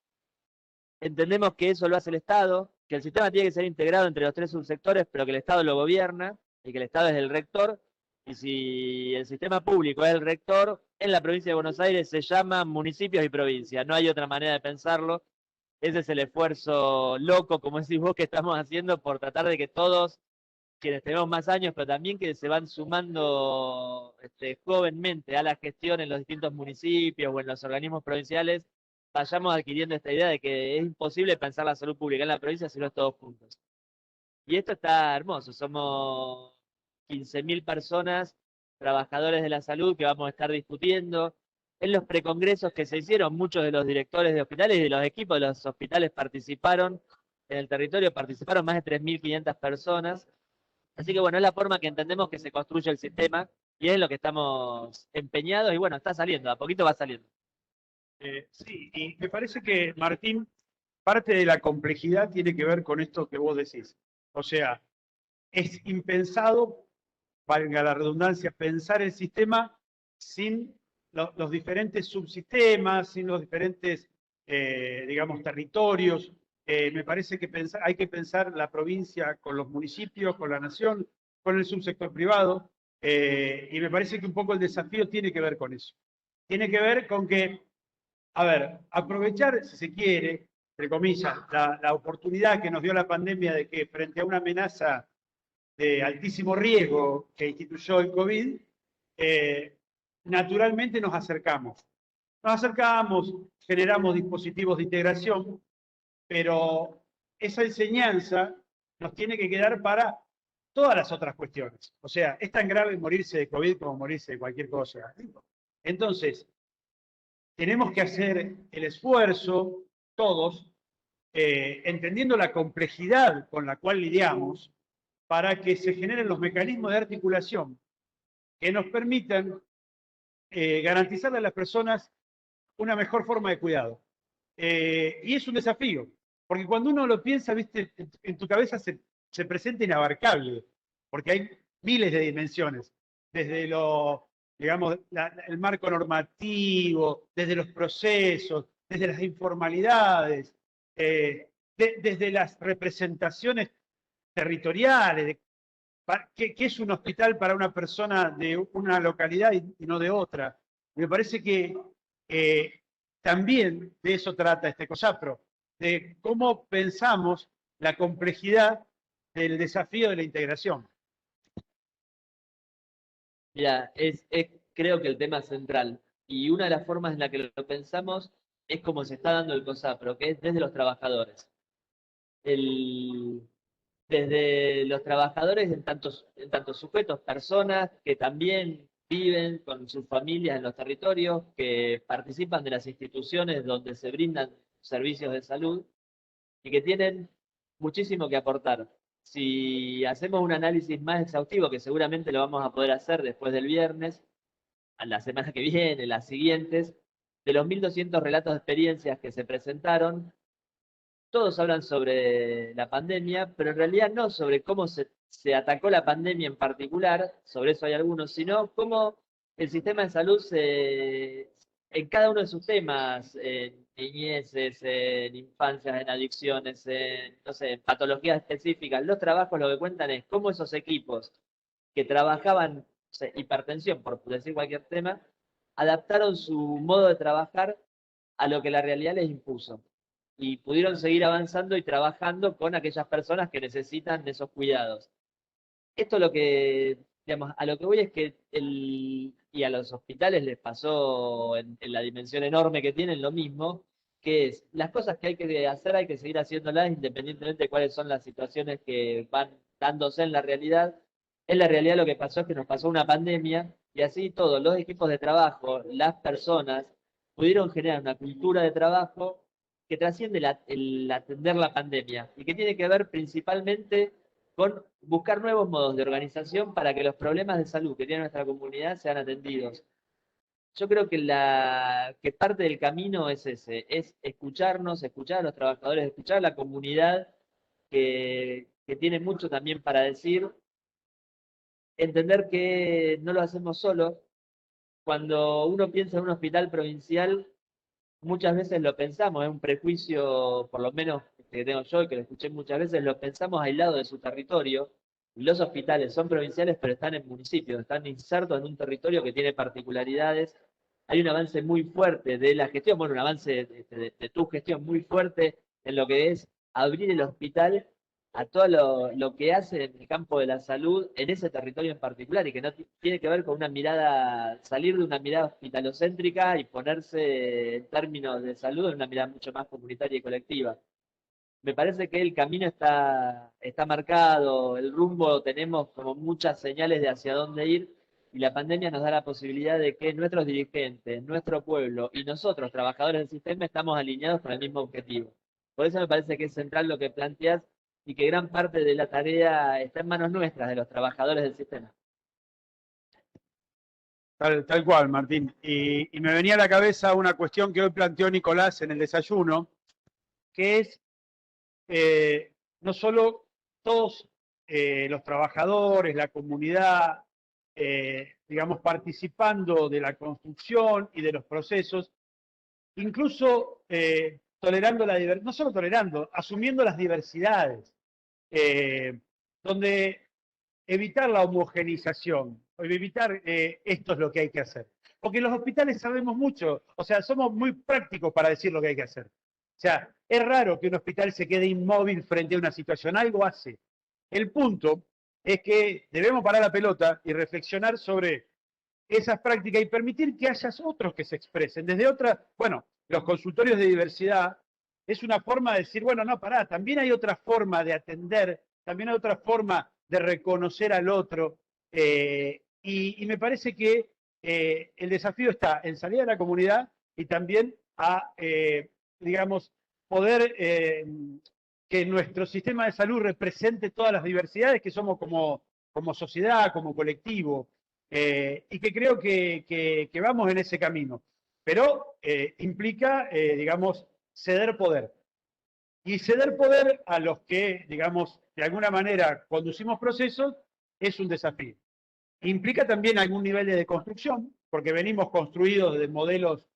Entendemos que eso lo hace el Estado, que el sistema tiene que ser integrado entre los tres subsectores, pero que el Estado lo gobierna y que el Estado es el rector. Y si el sistema público es el rector, en la provincia de Buenos Aires se llama municipios y provincias. No hay otra manera de pensarlo. Ese es el esfuerzo loco, como decís vos, que estamos haciendo por tratar de que todos quienes tenemos más años, pero también que se van sumando jovenmente a la gestión en los distintos municipios o en los organismos provinciales, vayamos adquiriendo esta idea de que es imposible pensar la salud pública en la provincia si no es todos juntos. Y esto está hermoso, somos 15.000 personas, trabajadores de la salud, que vamos a estar discutiendo. En los precongresos que se hicieron, muchos de los directores de hospitales y de los equipos de los hospitales participaron. En el territorio participaron más de 3.500 personas. Así que bueno, es la forma que entendemos que se construye el sistema y es en lo que estamos empeñados y bueno, está saliendo, a poquito va saliendo. Sí, y me parece que, Martín, parte de la complejidad tiene que ver con esto que vos decís. O sea, es impensado, valga la redundancia, pensar el sistema sin los diferentes subsistemas, sin los diferentes, digamos, territorios. Me parece que hay que pensar la provincia con los municipios, con la nación, con el subsector privado, y me parece que un poco el desafío tiene que ver con eso. Tiene que ver con que, a ver, aprovechar, si se quiere, entre comillas, la oportunidad que nos dio la pandemia de que frente a una amenaza de altísimo riesgo que instituyó el COVID, naturalmente nos acercamos. Nos acercamos, generamos dispositivos de integración, pero esa enseñanza nos tiene que quedar para todas las otras cuestiones. O sea, es tan grave morirse de COVID como morirse de cualquier cosa. Entonces, tenemos que hacer el esfuerzo, todos, entendiendo la complejidad con la cual lidiamos, para que se generen los mecanismos de articulación que nos permitan garantizarle a las personas una mejor forma de cuidado. Y es un desafío, porque cuando uno lo piensa, viste, en tu cabeza se presenta inabarcable, porque hay miles de dimensiones, desde digamos, el marco normativo, desde los procesos, desde las informalidades, desde las representaciones territoriales, ¿qué es un hospital para una persona de una localidad y no de otra? Me parece que también de eso trata este COSAPRO, de cómo pensamos la complejidad del desafío de la integración. Mira, creo que el tema central, y una de las formas en la que lo pensamos es como se está dando el COSAPRO, que es desde los trabajadores. Desde los trabajadores en tantos sujetos, personas que también viven con sus familias en los territorios, que participan de las instituciones donde se brindan servicios de salud y que tienen muchísimo que aportar. Si hacemos un análisis más exhaustivo, que seguramente lo vamos a poder hacer después del viernes, a la semana que viene, las siguientes, de los 1.200 relatos de experiencias que se presentaron, todos hablan sobre la pandemia, pero en realidad no sobre cómo se atacó la pandemia en particular, sobre eso hay algunos, sino cómo el sistema de salud en cada uno de sus temas, en niñeces, en infancias, en adicciones, no sé, en patologías específicas, los trabajos lo que cuentan es cómo esos equipos que trabajaban, no sé, hipertensión, por decir cualquier tema, adaptaron su modo de trabajar a lo que la realidad les impuso. Y pudieron seguir avanzando y trabajando con aquellas personas que necesitan de esos cuidados. Esto lo que, digamos, a lo que voy es que y a los hospitales les pasó en la dimensión enorme que tienen lo mismo, que es las cosas que hay que hacer, hay que seguir haciéndolas independientemente de cuáles son las situaciones que van dándose en la realidad. En la realidad lo que pasó es que nos pasó una pandemia y así todos los equipos de trabajo, las personas, pudieron generar una cultura de trabajo que trasciende el atender la pandemia y que tiene que ver principalmente con buscar nuevos modos de organización para que los problemas de salud que tiene nuestra comunidad sean atendidos. Yo creo que que parte del camino es ese, es escucharnos, escuchar a los trabajadores, escuchar a la comunidad que tiene mucho también para decir, entender que no lo hacemos solos. Cuando uno piensa en un hospital provincial, muchas veces lo pensamos, es un prejuicio, por lo menos que tengo yo y que lo escuché muchas veces, lo pensamos aislado de su territorio. Los hospitales son provinciales, pero están en municipios, están insertos en un territorio que tiene particularidades. Hay un avance muy fuerte de la gestión, bueno, un avance de tu gestión muy fuerte en lo que es abrir el hospital a todo lo que hace en el campo de la salud en ese territorio en particular y que no tiene que ver con una mirada, salir de una mirada hospitalocéntrica y ponerse en términos de salud en una mirada mucho más comunitaria y colectiva. Me parece que el camino está marcado, el rumbo, tenemos como muchas señales de hacia dónde ir y la pandemia nos da la posibilidad de que nuestros dirigentes, nuestro pueblo y nosotros, trabajadores del sistema, estamos alineados con el mismo objetivo. Por eso me parece que es central lo que planteas y que gran parte de la tarea está en manos nuestras, de los trabajadores del sistema. Tal cual, Martín. Y me venía a la cabeza una cuestión que hoy planteó Nicolás en el desayuno, que es no solo todos los trabajadores, la comunidad, digamos, participando de la construcción y de los procesos, incluso tolerando la diversidad, no solo tolerando, asumiendo las diversidades, donde evitar la homogenización, evitar esto es lo que hay que hacer. Porque en los hospitales sabemos mucho, o sea, somos muy prácticos para decir lo que hay que hacer. O sea, es raro que un hospital se quede inmóvil frente a una situación, algo hace. El punto es que debemos parar la pelota y reflexionar sobre esas prácticas y permitir que haya otros que se expresen. Desde otra, bueno, los consultorios de diversidad es una forma de decir, bueno, no, pará, también hay otra forma de atender, también hay otra forma de reconocer al otro. Y me parece que el desafío está en salir a la comunidad y también a, digamos, poder que nuestro sistema de salud represente todas las diversidades que somos como sociedad, como colectivo, y que creo que vamos en ese camino. Pero implica, digamos, ceder poder. Y ceder poder a los que, digamos, de alguna manera conducimos procesos es un desafío. Implica también algún nivel de deconstrucción, porque venimos construidos de modelos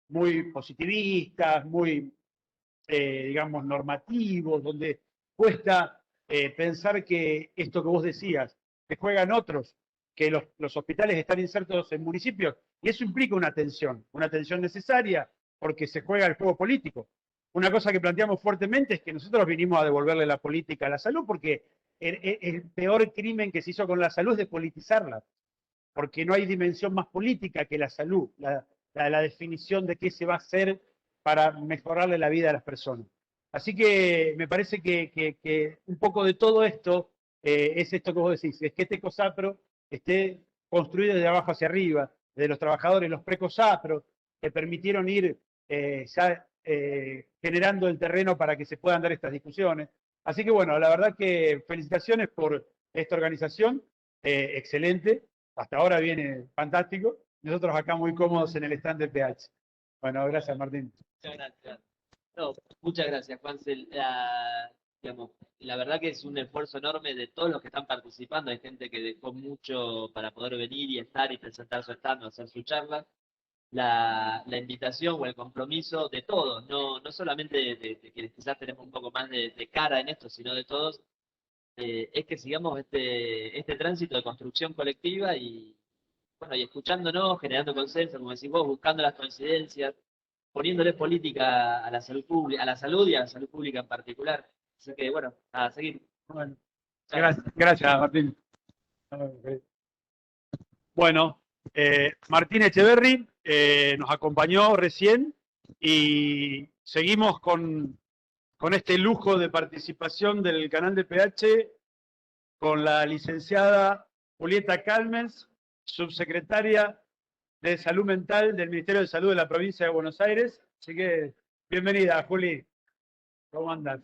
muy positivistas, muy, digamos, normativos, donde cuesta pensar que esto que vos decías, que juegan otros, que los hospitales están insertos en municipios, y eso implica una tensión necesaria, porque se juega el juego político. Una cosa que planteamos fuertemente es que nosotros vinimos a devolverle la política a la salud, porque el peor crimen que se hizo con la salud es despolitizarla, porque no hay dimensión más política que la salud, la definición de qué se va a hacer para mejorarle la vida a las personas. Así que me parece que un poco de todo esto es esto que vos decís, es que este COSAPRO esté construido de abajo hacia arriba, de los trabajadores, los pre-COSAPRO, que permitieron ir ya generando el terreno para que se puedan dar estas discusiones. Así que bueno, la verdad que felicitaciones por esta organización, excelente, hasta ahora viene fantástico, nosotros acá muy cómodos en el stand del PH. Bueno, gracias Martín. Muchas gracias. No, muchas gracias, Juancel. Digamos, la verdad que es un esfuerzo enorme de todos los que están participando. Hay gente que dejó mucho para poder venir y estar y presentar su stand o hacer su charla. La invitación o el compromiso de todos, no solamente de quienes quizás tenemos un poco más de cara en esto, sino de todos, es que sigamos este tránsito de construcción colectiva y bueno, y escuchándonos, generando consenso, como decís vos, buscando las coincidencias, poniéndole política a la salud pública, a la salud y a la salud pública en particular. Así que, bueno, a seguir. Bueno, Chao. gracias, Martín. Bueno, Martín Echeverry nos acompañó recién y seguimos con este lujo de participación del canal de PH con la licenciada Julieta Calmens, subsecretaria de Salud Mental del Ministerio de Salud de la provincia de Buenos Aires. Así que, bienvenida, Juli. ¿Cómo andas?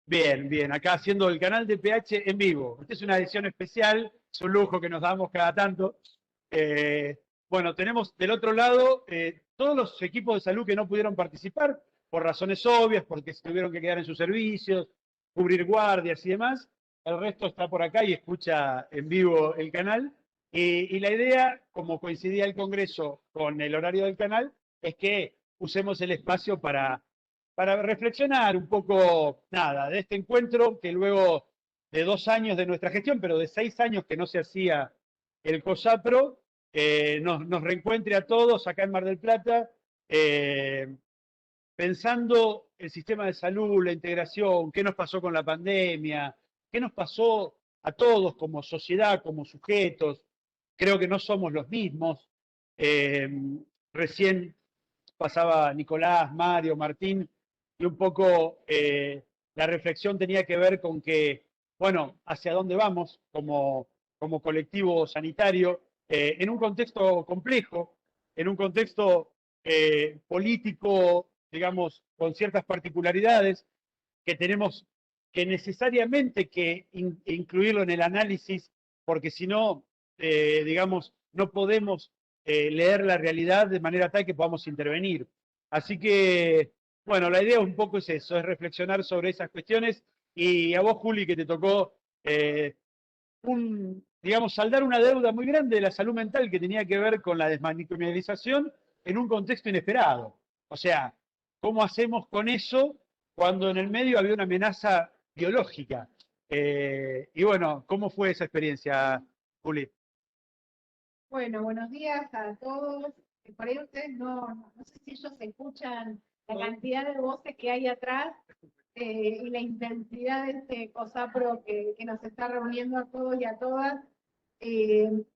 Bien, bien. Acá haciendo el canal de PH en vivo. Esta es una edición especial, es un lujo que nos damos cada tanto. Bueno, tenemos del otro lado todos los equipos de salud que no pudieron participar por razones obvias, porque se tuvieron que quedar en sus servicios, cubrir guardias y demás. El resto está por acá y escucha en vivo el canal. Y la idea, como coincidía el Congreso con el horario del canal, es que usemos el espacio para reflexionar un poco, nada, de este encuentro que luego de 2 años de nuestra gestión, pero de 6 años que no se hacía el COSAPRO, nos reencuentre a todos acá en Mar del Plata, pensando el sistema de salud, la integración, qué nos pasó con la pandemia, qué nos pasó a todos como sociedad, como sujetos. Creo que no somos los mismos. Recién pasaba Nicolás, Mario, Martín, y un poco la reflexión tenía que ver con que, bueno, hacia dónde vamos como colectivo sanitario, en un contexto complejo, en un contexto político, digamos, con ciertas particularidades que tenemos que necesariamente que incluirlo en el análisis, porque si no, digamos, no podemos leer la realidad de manera tal que podamos intervenir. Así que, bueno, la idea un poco es eso, es reflexionar sobre esas cuestiones. Y a vos, Juli, que te tocó, digamos, saldar una deuda muy grande de la salud mental que tenía que ver con la desmanicomialización en un contexto inesperado. O sea, ¿cómo hacemos con eso cuando en el medio había una amenaza biológica? Y bueno, ¿cómo fue esa experiencia, Juli? Bueno, buenos días a todos. Por ahí ustedes no sé si ellos escuchan la cantidad de voces que hay atrás y la intensidad de este COSAPRO que nos está reuniendo a todos y a todas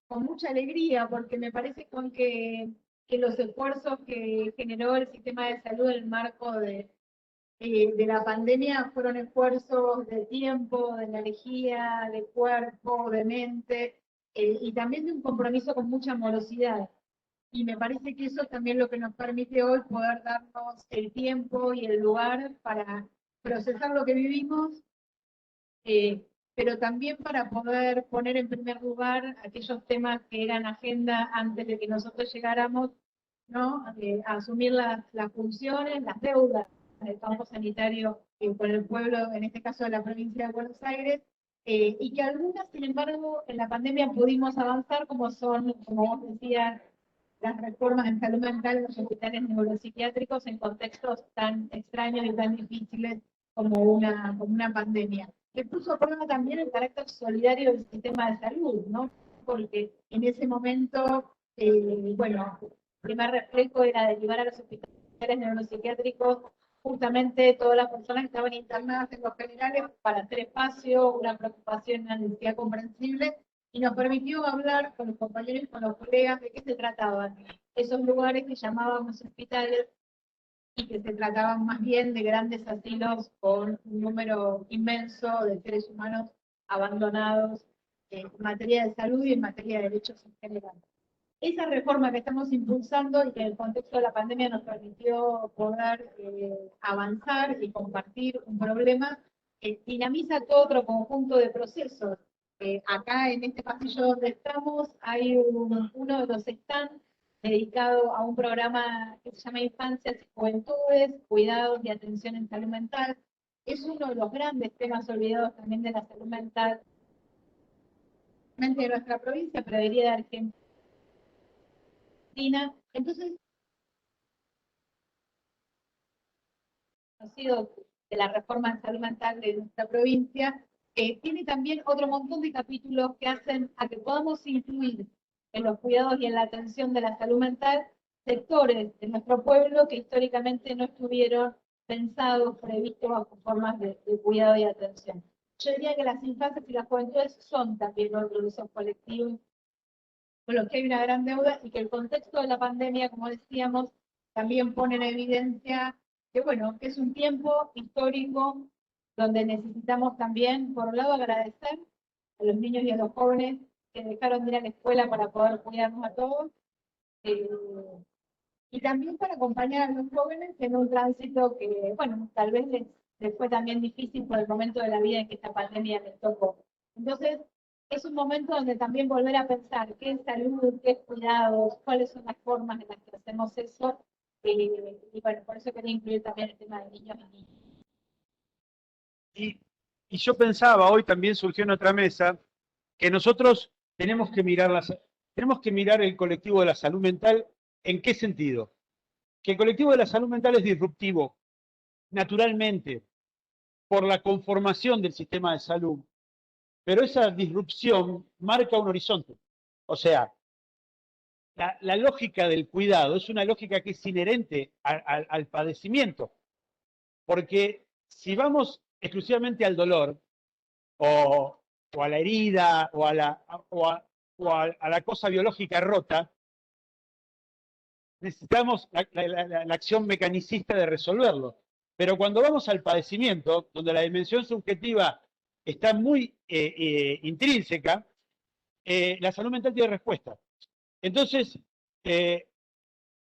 con mucha alegría, porque me parece que los esfuerzos que generó el sistema de salud en el marco de la pandemia fueron esfuerzos de tiempo, de energía, de cuerpo, de mente, y también de un compromiso con mucha amorosidad. Y me parece que eso es también lo que nos permite hoy poder darnos el tiempo y el lugar para procesar lo que vivimos, pero también para poder poner en primer lugar aquellos temas que eran agenda antes de que nosotros llegáramos, ¿no? A asumir las funciones, las deudas del campo sanitario con el pueblo, en este caso de la provincia de Buenos Aires, y que algunas, sin embargo, en la pandemia pudimos avanzar, como son, como vos decías, las reformas en salud mental en los hospitales neuropsiquiátricos en contextos tan extraños y tan difíciles como una pandemia, que puso a prueba también el carácter solidario del sistema de salud, ¿no? Porque en ese momento, bueno, el primer reflejo era derivar a los hospitales neuropsiquiátricos justamente todas las personas que estaban internadas en los generales para hacer espacio, una preocupación, una necesidad comprensible, y nos permitió hablar con los compañeros y con los colegas de qué se trataban esos lugares que llamábamos hospitales y que se trataban más bien de grandes asilos con un número inmenso de seres humanos abandonados en materia de salud y en materia de derechos en general. Esa reforma que estamos impulsando y que en el contexto de la pandemia nos permitió poder avanzar y compartir un problema, dinamiza todo otro conjunto de procesos. Acá en este pasillo donde estamos hay uno de los stands dedicado a un programa que se llama Infancias y Juventudes, Cuidados y Atención en Salud Mental. Es uno de los grandes temas olvidados también de la salud mental de nuestra provincia, pero debería de Argentina. Entonces, conocido de la reforma en salud mental de nuestra provincia, tiene también otro montón de capítulos que hacen a que podamos incluir en los cuidados y en la atención de la salud mental sectores de nuestro pueblo que históricamente no estuvieron pensados, previstos bajo formas de cuidado y atención. Yo diría que las infancias y las juventudes son también otro de esos colectivos con los que hay una gran deuda y que el contexto de la pandemia, como decíamos, también pone en evidencia que, bueno, que es un tiempo histórico donde necesitamos también, por un lado, agradecer a los niños y a los jóvenes que dejaron de ir a la escuela para poder cuidarnos a todos, eh, y también para acompañar a los jóvenes en un tránsito que, bueno, tal vez les fue también difícil por el momento de la vida en que esta pandemia les tocó. Entonces, es un momento donde también volver a pensar qué es salud, qué es cuidados, cuáles son las formas en las que hacemos eso, y bueno, por eso quería incluir también el tema de niños y niñas. Y yo pensaba, hoy también surgió en otra mesa, que nosotros tenemos que mirar el colectivo de la salud mental. ¿En qué sentido? Que el colectivo de la salud mental es disruptivo, naturalmente, por la conformación del sistema de salud, pero esa disrupción marca un horizonte. O sea, la lógica del cuidado es una lógica que es inherente al padecimiento, porque si vamos exclusivamente al dolor, o a la herida, o a la cosa biológica rota, necesitamos la acción mecanicista de resolverlo. Pero cuando vamos al padecimiento, donde la dimensión subjetiva está muy intrínseca, la salud mental tiene respuesta. Entonces,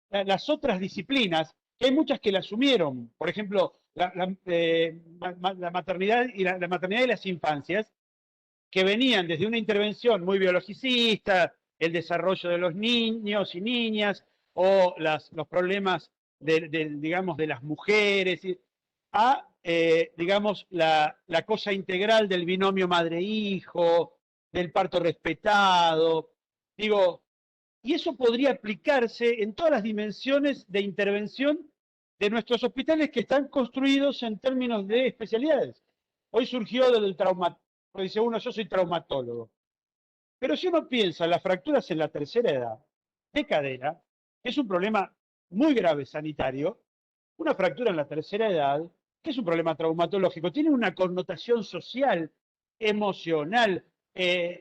las otras disciplinas, que hay muchas que la asumieron, por ejemplo, la maternidad la maternidad y las infancias, que venían desde una intervención muy biologicista, el desarrollo de los niños y niñas, o los problemas digamos, de las mujeres, a, digamos, la cosa integral del binomio madre-hijo, del parto respetado. Digo, y eso podría aplicarse en todas las dimensiones de intervención de nuestros hospitales que están construidos en términos de especialidades. Hoy surgió del trauma, dice uno, yo soy traumatólogo. Pero si uno piensa en las fracturas en la tercera edad, de cadera, que es un problema muy grave sanitario, una fractura en la tercera edad, que es un problema traumatológico, tiene una connotación social, emocional,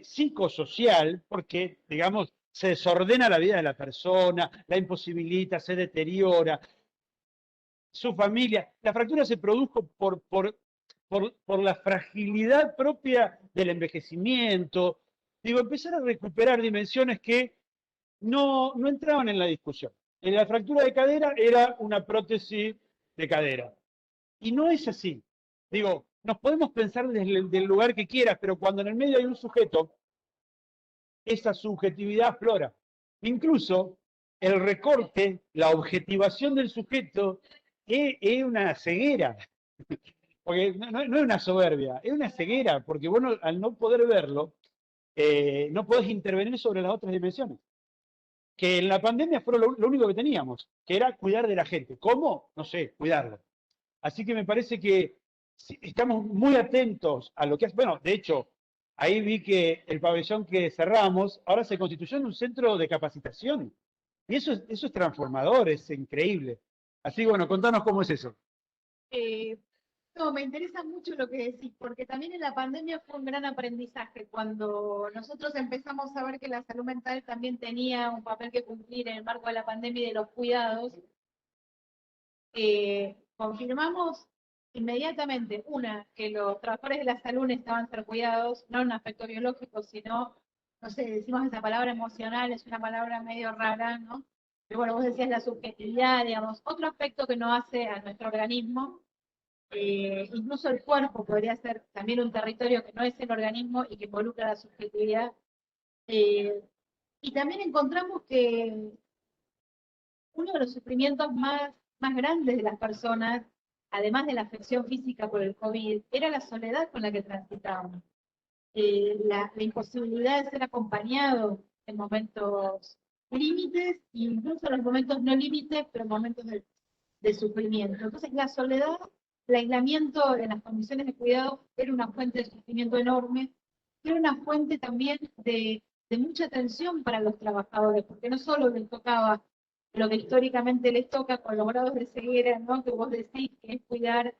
psicosocial, porque, digamos, se desordena la vida de la persona, la imposibilita, se deteriora, su familia. La fractura se produjo por la fragilidad propia del envejecimiento. Digo, empezar a recuperar dimensiones que no entraban en la discusión. En la fractura de cadera era una prótesis de cadera. Y no es así. Digo, nos podemos pensar desde el lugar que quieras, pero cuando en el medio hay un sujeto, esa subjetividad aflora. Incluso el recorte, la objetivación del sujeto es una ceguera. Porque no es una soberbia, es una ceguera, porque vos al no poder verlo, no podés intervenir sobre las otras dimensiones. Que en la pandemia fue lo único que teníamos, que era cuidar de la gente. ¿Cómo? No sé, cuidarlo. Así que me parece que estamos muy atentos a lo que hace. Bueno, de hecho, ahí vi que el pabellón que cerramos ahora se constituyó en un centro de capacitación. Y eso es transformador, es increíble. Así que bueno, contanos cómo es eso. No, me interesa mucho lo que decís, porque también en la pandemia fue un gran aprendizaje. Cuando nosotros empezamos a ver que la salud mental también tenía un papel que cumplir en el marco de la pandemia y de los cuidados, confirmamos inmediatamente, que los trabajadores de la salud necesitaban ser cuidados, no en un aspecto biológico, sino, no sé, decimos esa palabra emocional, es una palabra medio rara, ¿no? Pero bueno, vos decías la subjetividad, digamos, otro aspecto que no hace a nuestro organismo. Incluso el cuerpo podría ser también un territorio que no es el organismo y que involucra la subjetividad. Y también encontramos que uno de los sufrimientos más grandes de las personas, además de la afección física por el COVID, era la soledad con la que transitaban. La imposibilidad de ser acompañado en momentos límites, e incluso en los momentos no límites, pero en momentos de sufrimiento. Entonces la soledad el aislamiento en las condiciones de cuidado era una fuente de sufrimiento enorme, era una fuente también de mucha tensión para los trabajadores, porque no solo les tocaba lo que históricamente les toca con los grados de ceguera, ¿no? Que vos decís que es cuidar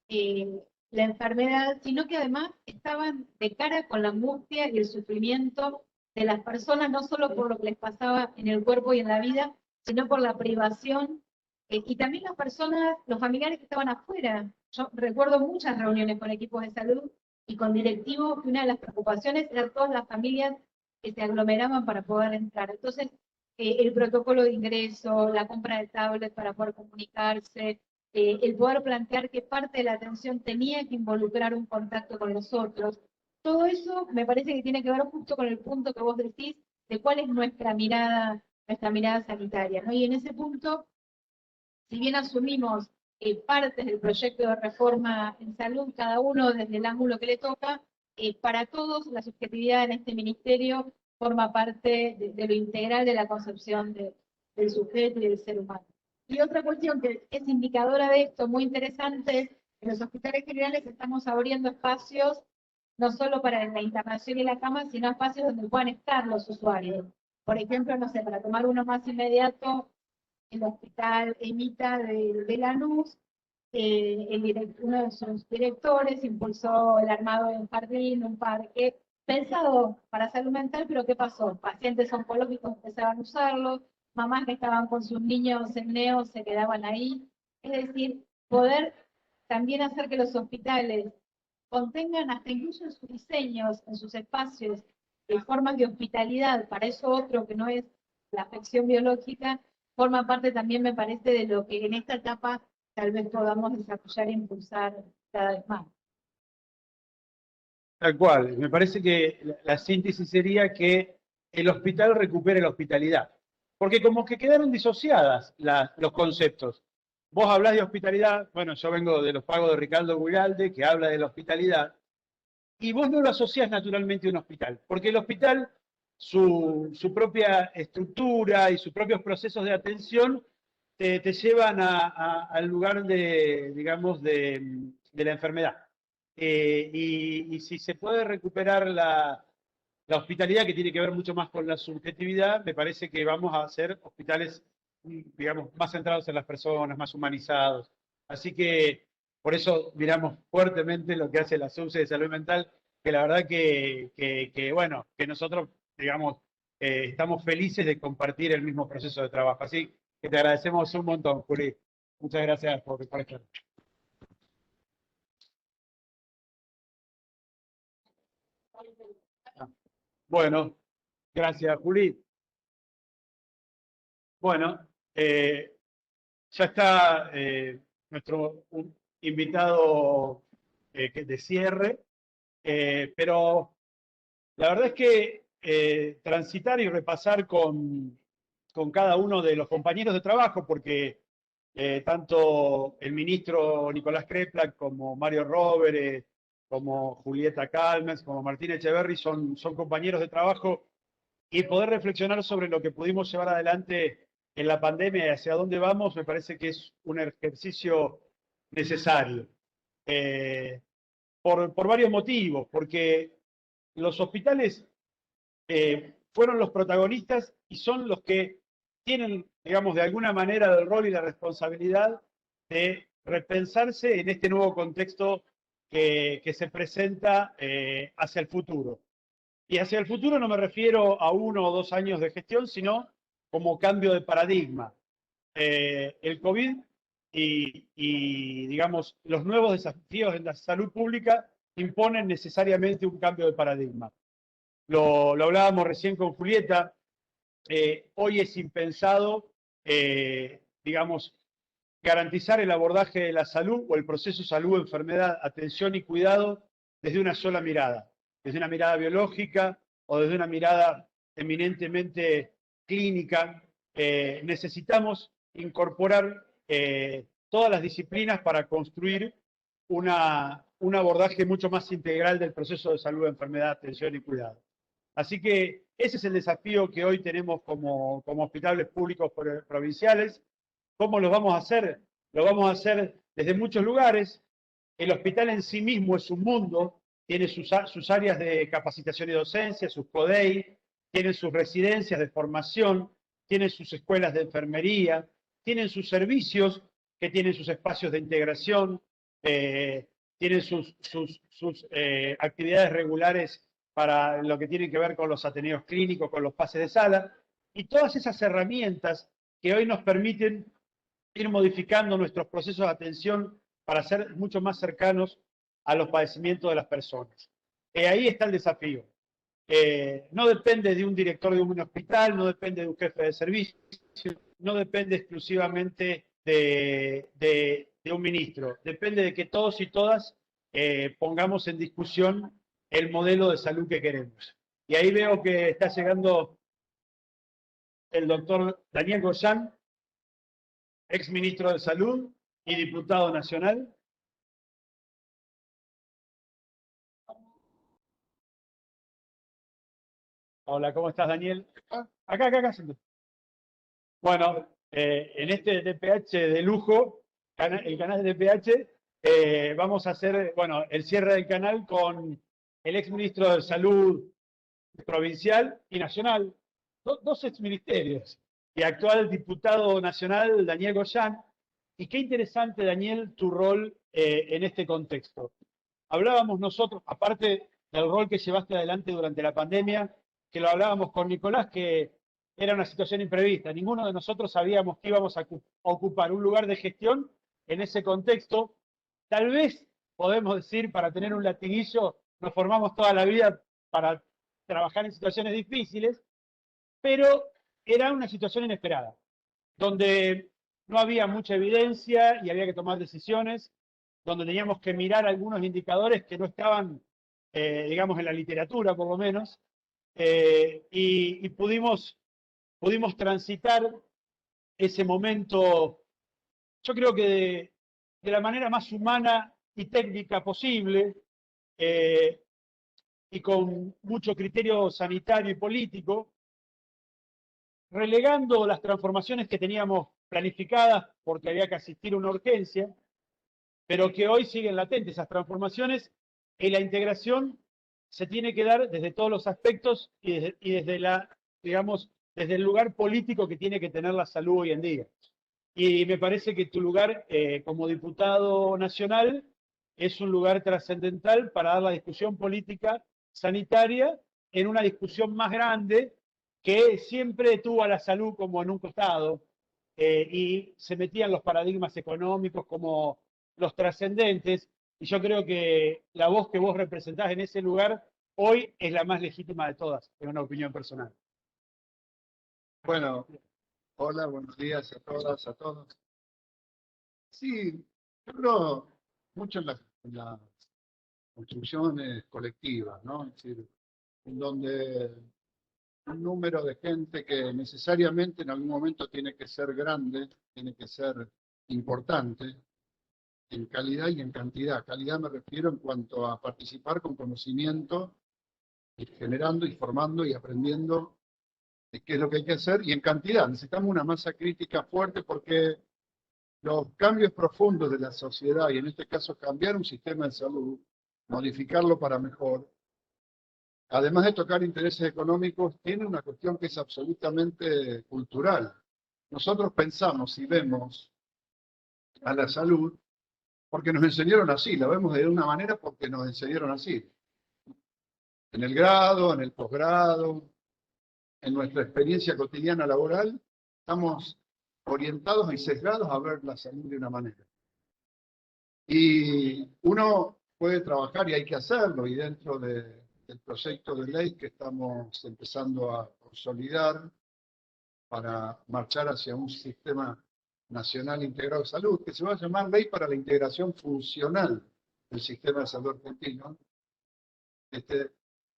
la enfermedad, sino que además estaban de cara con la angustia y el sufrimiento de las personas, no solo por lo que les pasaba en el cuerpo y en la vida, sino por la privación, y también las personas, los familiares que estaban afuera. Yo recuerdo muchas reuniones con equipos de salud y con directivos, que una de las preocupaciones era todas las familias que se aglomeraban para poder entrar. Entonces, el protocolo de ingreso, la compra de tablets para poder comunicarse, el poder plantear qué parte de la atención tenía que involucrar un contacto con los otros. Todo eso me parece que tiene que ver justo con el punto que vos decís de cuál es nuestra mirada sanitaria, ¿no? Y en ese punto, si bien asumimos partes del proyecto de reforma en salud, cada uno desde el ángulo que le toca, para todos la subjetividad en este ministerio forma parte de lo integral de la concepción del sujeto y del ser humano. Y otra cuestión que es indicadora de esto, muy interesante, en los hospitales generales estamos abriendo espacios no solo para la internación y la cama, sino espacios donde puedan estar los usuarios. Por ejemplo, no sé, para tomar uno más inmediato, el hospital Emita de Lanús, uno de sus directores impulsó el armado de un jardín, un parque, pensado para salud mental, pero ¿qué pasó? Pacientes oncológicos empezaban a usarlo, mamás que estaban con sus niños en neo se quedaban ahí. Es decir, poder también hacer que los hospitales contengan hasta incluso en sus diseños, en sus espacios, formas de hospitalidad para eso otro que no es la afección biológica, forma parte también, me parece, de lo que en esta etapa tal vez podamos desarrollar e impulsar cada vez más. Tal cual. Me parece que la síntesis sería que el hospital recupere la hospitalidad. Porque como que quedaron disociadas los conceptos. Vos hablás de hospitalidad, bueno, yo vengo de los pagos de Ricardo Guigalde, que habla de la hospitalidad, y vos no lo asociás naturalmente a un hospital, porque el hospital, su propia estructura y sus propios procesos de atención te llevan al lugar de, digamos, de la enfermedad. Y si se puede recuperar la hospitalidad, que tiene que ver mucho más con la subjetividad, me parece que vamos a hacer hospitales, digamos, más centrados en las personas, más humanizados. Así que por eso miramos fuertemente lo que hace la SUBSE de salud mental, que la verdad bueno, que nosotros, digamos, estamos felices de compartir el mismo proceso de trabajo. Así que te agradecemos un montón, Juli. Muchas gracias por estar. Bueno, gracias, Juli. Bueno, ya está nuestro invitado de cierre, pero la verdad es que transitar y repasar con cada uno de los compañeros de trabajo, porque tanto el ministro Nicolás Kreplak como Mario Rovere, como Julieta Calmes, como Martín Echeverry son compañeros de trabajo, y poder reflexionar sobre lo que pudimos llevar adelante en la pandemia y hacia dónde vamos, me parece que es un ejercicio necesario. Por varios motivos, porque los hospitales fueron los protagonistas y son los que tienen, digamos, de alguna manera el rol y la responsabilidad de repensarse en este nuevo contexto que se presenta hacia el futuro. Y hacia el futuro no me refiero a 1 o 2 años de gestión, sino como cambio de paradigma. El COVID y, digamos, los nuevos desafíos en la salud pública imponen necesariamente un cambio de paradigma. Lo hablábamos recién con Julieta. Hoy es impensado, digamos, garantizar el abordaje de la salud o el proceso salud, enfermedad, atención y cuidado desde una sola mirada, desde una mirada biológica o desde una mirada eminentemente clínica. Necesitamos incorporar todas las disciplinas para construir un abordaje mucho más integral del proceso de salud, enfermedad, atención y cuidado. Así que ese es el desafío que hoy tenemos como hospitales públicos provinciales. ¿Cómo lo vamos a hacer? Lo vamos a hacer desde muchos lugares. El hospital en sí mismo es un mundo, tiene sus áreas de capacitación y docencia, sus CODEI, tiene sus residencias de formación, tiene sus escuelas de enfermería, tienen sus servicios que tienen sus espacios de integración, tienen sus actividades regulares para lo que tiene que ver con los ateneos clínicos, con los pases de sala, y todas esas herramientas que hoy nos permiten ir modificando nuestros procesos de atención para ser mucho más cercanos a los padecimientos de las personas. Ahí está el desafío. No depende de un director de un hospital, no depende de un jefe de servicio, no depende exclusivamente de un ministro, depende de que todos y todas pongamos en discusión el modelo de salud que queremos. Y ahí veo que está llegando el doctor Daniel Goyan, ex ministro de Salud y diputado nacional. Hola, ¿cómo estás, Daniel? Acá. Bueno, en este DPH de lujo, el canal de DPH, vamos a hacer, bueno, el cierre del canal con el ex ministro de Salud provincial y nacional, dos exministerios, y actual diputado nacional, Daniel Goyan. Y qué interesante, Daniel, tu rol en este contexto. Hablábamos nosotros, aparte del rol que llevaste adelante durante la pandemia, que lo hablábamos con Nicolás, que era una situación imprevista. Ninguno de nosotros sabíamos que íbamos a ocupar un lugar de gestión en ese contexto. Tal vez, podemos decir, para tener un latiguillo, nos formamos toda la vida para trabajar en situaciones difíciles, pero era una situación inesperada, donde no había mucha evidencia y había que tomar decisiones, donde teníamos que mirar algunos indicadores que no estaban, digamos, en la literatura, por lo menos, y pudimos transitar ese momento, yo creo que de la manera más humana y técnica posible, y con mucho criterio sanitario y político, relegando las transformaciones que teníamos planificadas porque había que asistir a una urgencia, pero que hoy siguen latentes esas transformaciones, y la integración se tiene que dar desde todos los aspectos y desde digamos, desde el lugar político que tiene que tener la salud hoy en día. Y me parece que tu lugar como diputado nacional es un lugar trascendental para dar la discusión política sanitaria en una discusión más grande que siempre tuvo a la salud como en un costado, y se metían los paradigmas económicos como los trascendentes, y yo creo que la voz que vos representás en ese lugar hoy es la más legítima de todas, en una opinión personal. Bueno, hola, buenos días a todas, a todos. Sí, yo creo mucho en las construcciones colectivas, ¿no? Es decir, en donde un número de gente que necesariamente en algún momento tiene que ser grande, tiene que ser importante, en calidad y en cantidad. Calidad me refiero en cuanto a participar con conocimiento, y generando y formando y aprendiendo de qué es lo que hay que hacer, y en cantidad. Necesitamos una masa crítica fuerte porque los cambios profundos de la sociedad, y en este caso cambiar un sistema de salud, modificarlo para mejor, además de tocar intereses económicos, tiene una cuestión que es absolutamente cultural. Nosotros pensamos y vemos a la salud porque nos enseñaron así, la vemos de una manera porque nos enseñaron así. En el grado, en el posgrado, en nuestra experiencia cotidiana laboral, estamos orientados y sesgados a ver la salud de una manera. Y uno puede trabajar, y hay que hacerlo, y dentro del proyecto de ley que estamos empezando a consolidar para marchar hacia un sistema nacional integrado de salud, que se va a llamar Ley para la Integración Funcional del Sistema de Salud Argentino.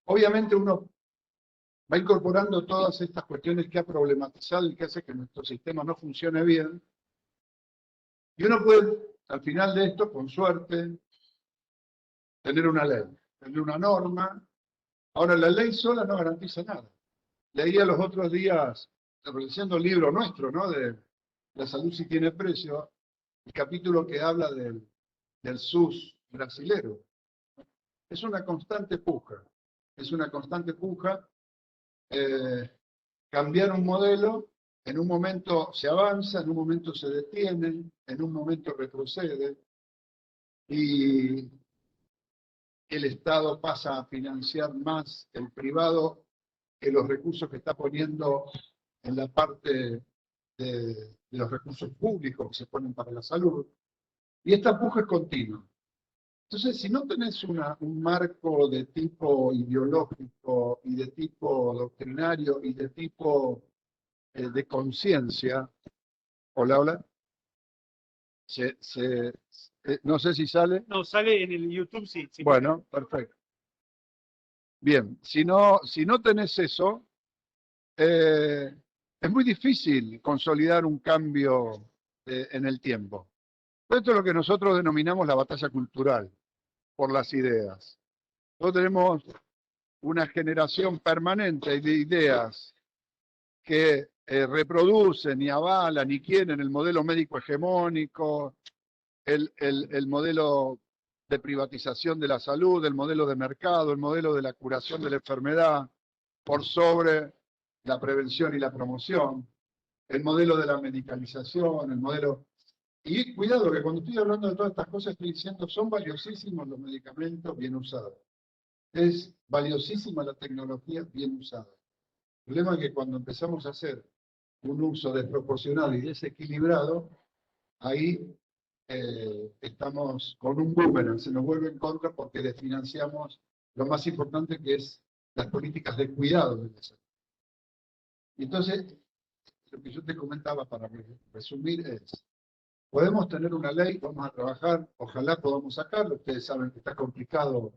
Obviamente uno va incorporando todas estas cuestiones que ha problematizado y que hace que nuestro sistema no funcione bien. Y uno puede, al final de esto, con suerte, tener una ley, tener una norma. Ahora, la ley sola no garantiza nada. Leía los otros días, leyendo el libro nuestro, ¿no?, de La salud sí tiene precio, el capítulo que habla del SUS brasilero. Es una constante puja. Es una constante puja. Cambiar un modelo, en un momento se avanza, en un momento se detiene, en un momento retrocede, y el Estado pasa a financiar más el privado que los recursos que está poniendo en la parte de los recursos públicos que se ponen para la salud. Y esta puja es continua. Entonces, si no tenés un marco de tipo ideológico y de tipo doctrinario y de tipo de conciencia, hola, no sé si sale. No, sale en el YouTube, sí. Sí. Bueno, perfecto. Bien, si no tenés eso, es muy difícil consolidar un cambio en el tiempo. Esto es lo que nosotros denominamos la batalla cultural por las ideas. Nosotros tenemos una generación permanente de ideas que reproducen y avalan y quieren el modelo médico hegemónico, el modelo de privatización de la salud, el modelo de mercado, el modelo de la curación de la enfermedad por sobre la prevención y la promoción, el modelo de la medicalización, el modelo... Y cuidado, que cuando estoy hablando de todas estas cosas estoy diciendo son valiosísimos los medicamentos bien usados. Es valiosísima la tecnología bien usada. El problema es que cuando empezamos a hacer un uso desproporcionado y desequilibrado, ahí estamos con un boomerang, se nos vuelve en contra porque desfinanciamos lo más importante, que es las políticas de cuidado de la salud. Y entonces, lo que yo te comentaba para resumir es, podemos tener una ley, vamos a trabajar, ojalá podamos sacarlo, ustedes saben que está complicado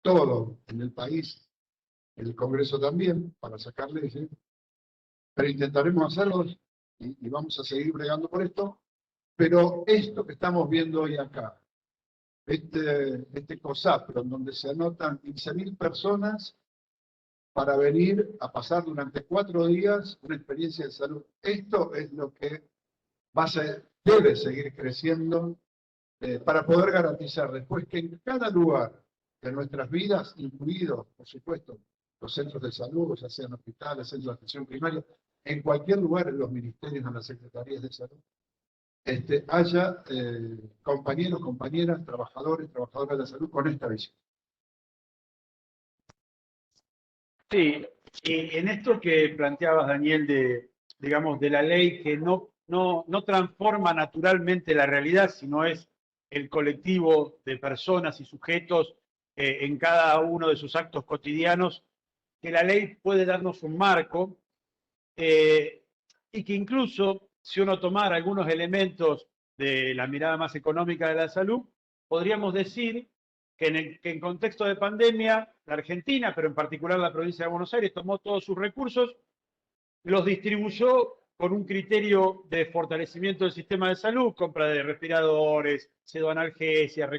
todo en el país, en el Congreso también, para sacar leyes, pero intentaremos hacerlo y vamos a seguir bregando por esto. Pero esto que estamos viendo hoy acá, este COSAPRO, en donde se anotan 15.000 personas para venir a pasar durante 4 días una experiencia de salud, esto es lo que debe seguir creciendo para poder garantizar después que en cada lugar de nuestras vidas, incluidos, por supuesto, los centros de salud, ya sean hospitales, centros de atención primaria, en cualquier lugar, en los ministerios, en las secretarías de salud, haya compañeros, compañeras, trabajadores, trabajadoras de la salud con esta visión. Sí, y en esto que planteabas, Daniel, digamos, de la ley que no transforma naturalmente la realidad, sino es el colectivo de personas y sujetos en cada uno de sus actos cotidianos, que la ley puede darnos un marco y que incluso si uno tomara algunos elementos de la mirada más económica de la salud, podríamos decir que en contexto de pandemia, la Argentina, pero en particular la provincia de Buenos Aires, tomó todos sus recursos, los distribuyó con un criterio de fortalecimiento del sistema de salud, compra de respiradores, pseudoanalgesia,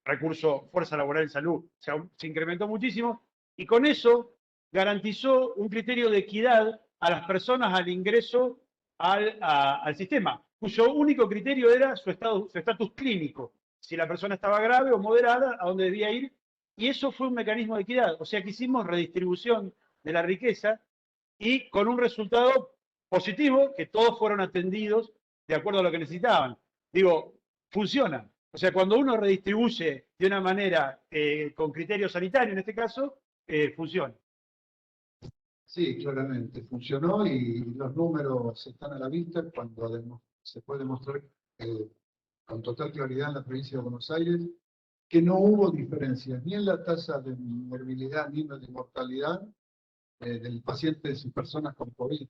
recurso, fuerza laboral en salud, se incrementó muchísimo, y con eso garantizó un criterio de equidad a las personas al ingreso al sistema, cuyo único criterio era su estatus clínico, si la persona estaba grave o moderada, a dónde debía ir, y eso fue un mecanismo de equidad, o sea que hicimos redistribución de la riqueza y con un resultado positivo, que todos fueron atendidos de acuerdo a lo que necesitaban. Digo, funciona. O sea, cuando uno redistribuye de una manera con criterio sanitario, en este caso, funciona. Sí, claramente, funcionó y los números están a la vista cuando se puede demostrar con total claridad en la provincia de Buenos Aires que no hubo diferencias ni en la tasa de morbilidad ni en la de mortalidad de pacientes y personas con COVID.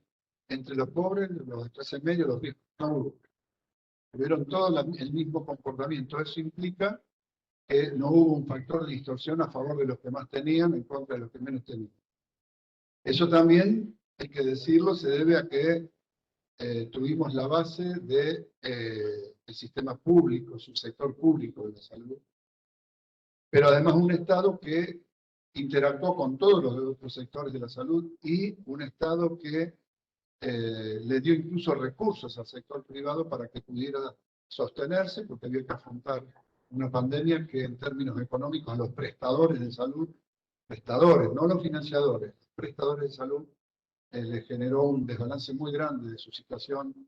Entre los pobres, los de clase media, los viejos, no hubo. Tuvieron todos el mismo comportamiento. Eso implica que no hubo un factor de distorsión a favor de los que más tenían en contra de los que menos tenían. Eso también, hay que decirlo, se debe a que tuvimos la base del sistema público, su sector público de la salud, pero además un Estado que interactuó con todos los otros sectores de la salud y un Estado que le dio incluso recursos al sector privado para que pudiera sostenerse, porque había que afrontar una pandemia que en términos económicos a los prestadores de salud, prestadores, no los financiadores, prestadores de salud, les generó un desbalance muy grande de su situación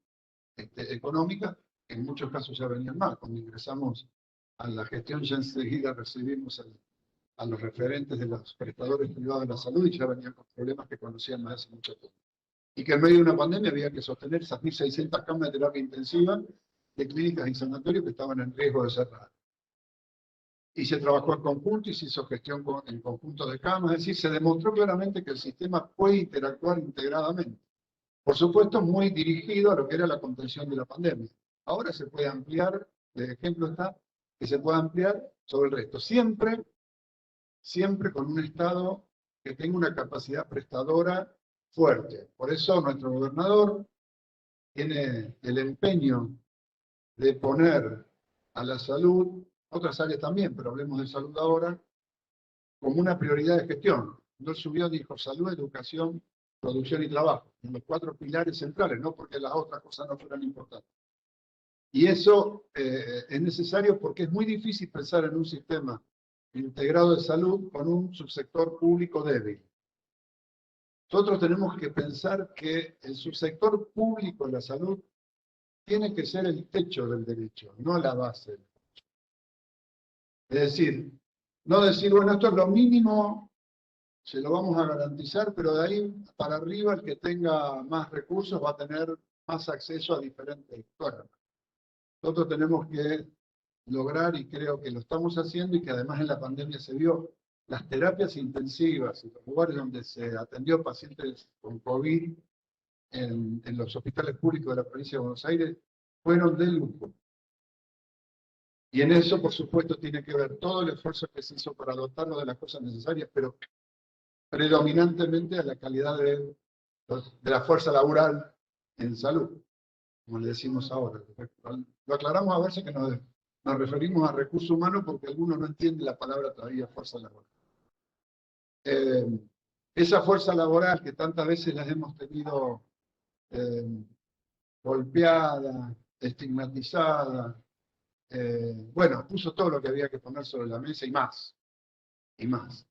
económica, que en muchos casos ya venían mal. Cuando ingresamos a la gestión ya enseguida recibimos a los referentes de los prestadores privados de la salud y ya venían con problemas que conocían más hace mucho tiempo. Y que en medio de una pandemia había que sostener esas 1.600 camas de terapia intensiva de clínicas y sanatorios que estaban en riesgo de cerrar. Y se trabajó en conjunto y se hizo gestión en conjunto de camas, es decir, se demostró claramente que el sistema puede interactuar integradamente. Por supuesto, muy dirigido a lo que era la contención de la pandemia. Ahora se puede ampliar, de ejemplo está, que se puede ampliar sobre el resto. Siempre con un Estado que tenga una capacidad prestadora fuerte. Por eso nuestro gobernador tiene el empeño de poner a la salud, otras áreas también, pero hablemos de salud ahora, como una prioridad de gestión. No subió, dijo, salud, educación, producción y trabajo, en los 4 pilares centrales, no porque las otras cosas no fueran importantes. Y eso es necesario porque es muy difícil pensar en un sistema integrado de salud con un subsector público débil. Nosotros tenemos que pensar que el subsector público de la salud tiene que ser el techo del derecho, no la base. Es decir, no decir, bueno, esto es lo mínimo, se lo vamos a garantizar, pero de ahí para arriba el que tenga más recursos va a tener más acceso a diferentes cosas. Nosotros tenemos que lograr, y creo que lo estamos haciendo, y que además en la pandemia se vio, las terapias intensivas y los lugares donde se atendió pacientes con COVID en los hospitales públicos de la provincia de Buenos Aires fueron de lujo. Y en eso, por supuesto, tiene que ver todo el esfuerzo que se hizo para dotarnos de las cosas necesarias, pero predominantemente a la calidad de la fuerza laboral en salud, como le decimos ahora. Lo aclaramos a veces que nos referimos a recursos humanos porque algunos no entienden la palabra todavía fuerza laboral. Esa fuerza laboral que tantas veces las hemos tenido golpeada, estigmatizada, bueno, puso todo lo que había que poner sobre la mesa y más, y más.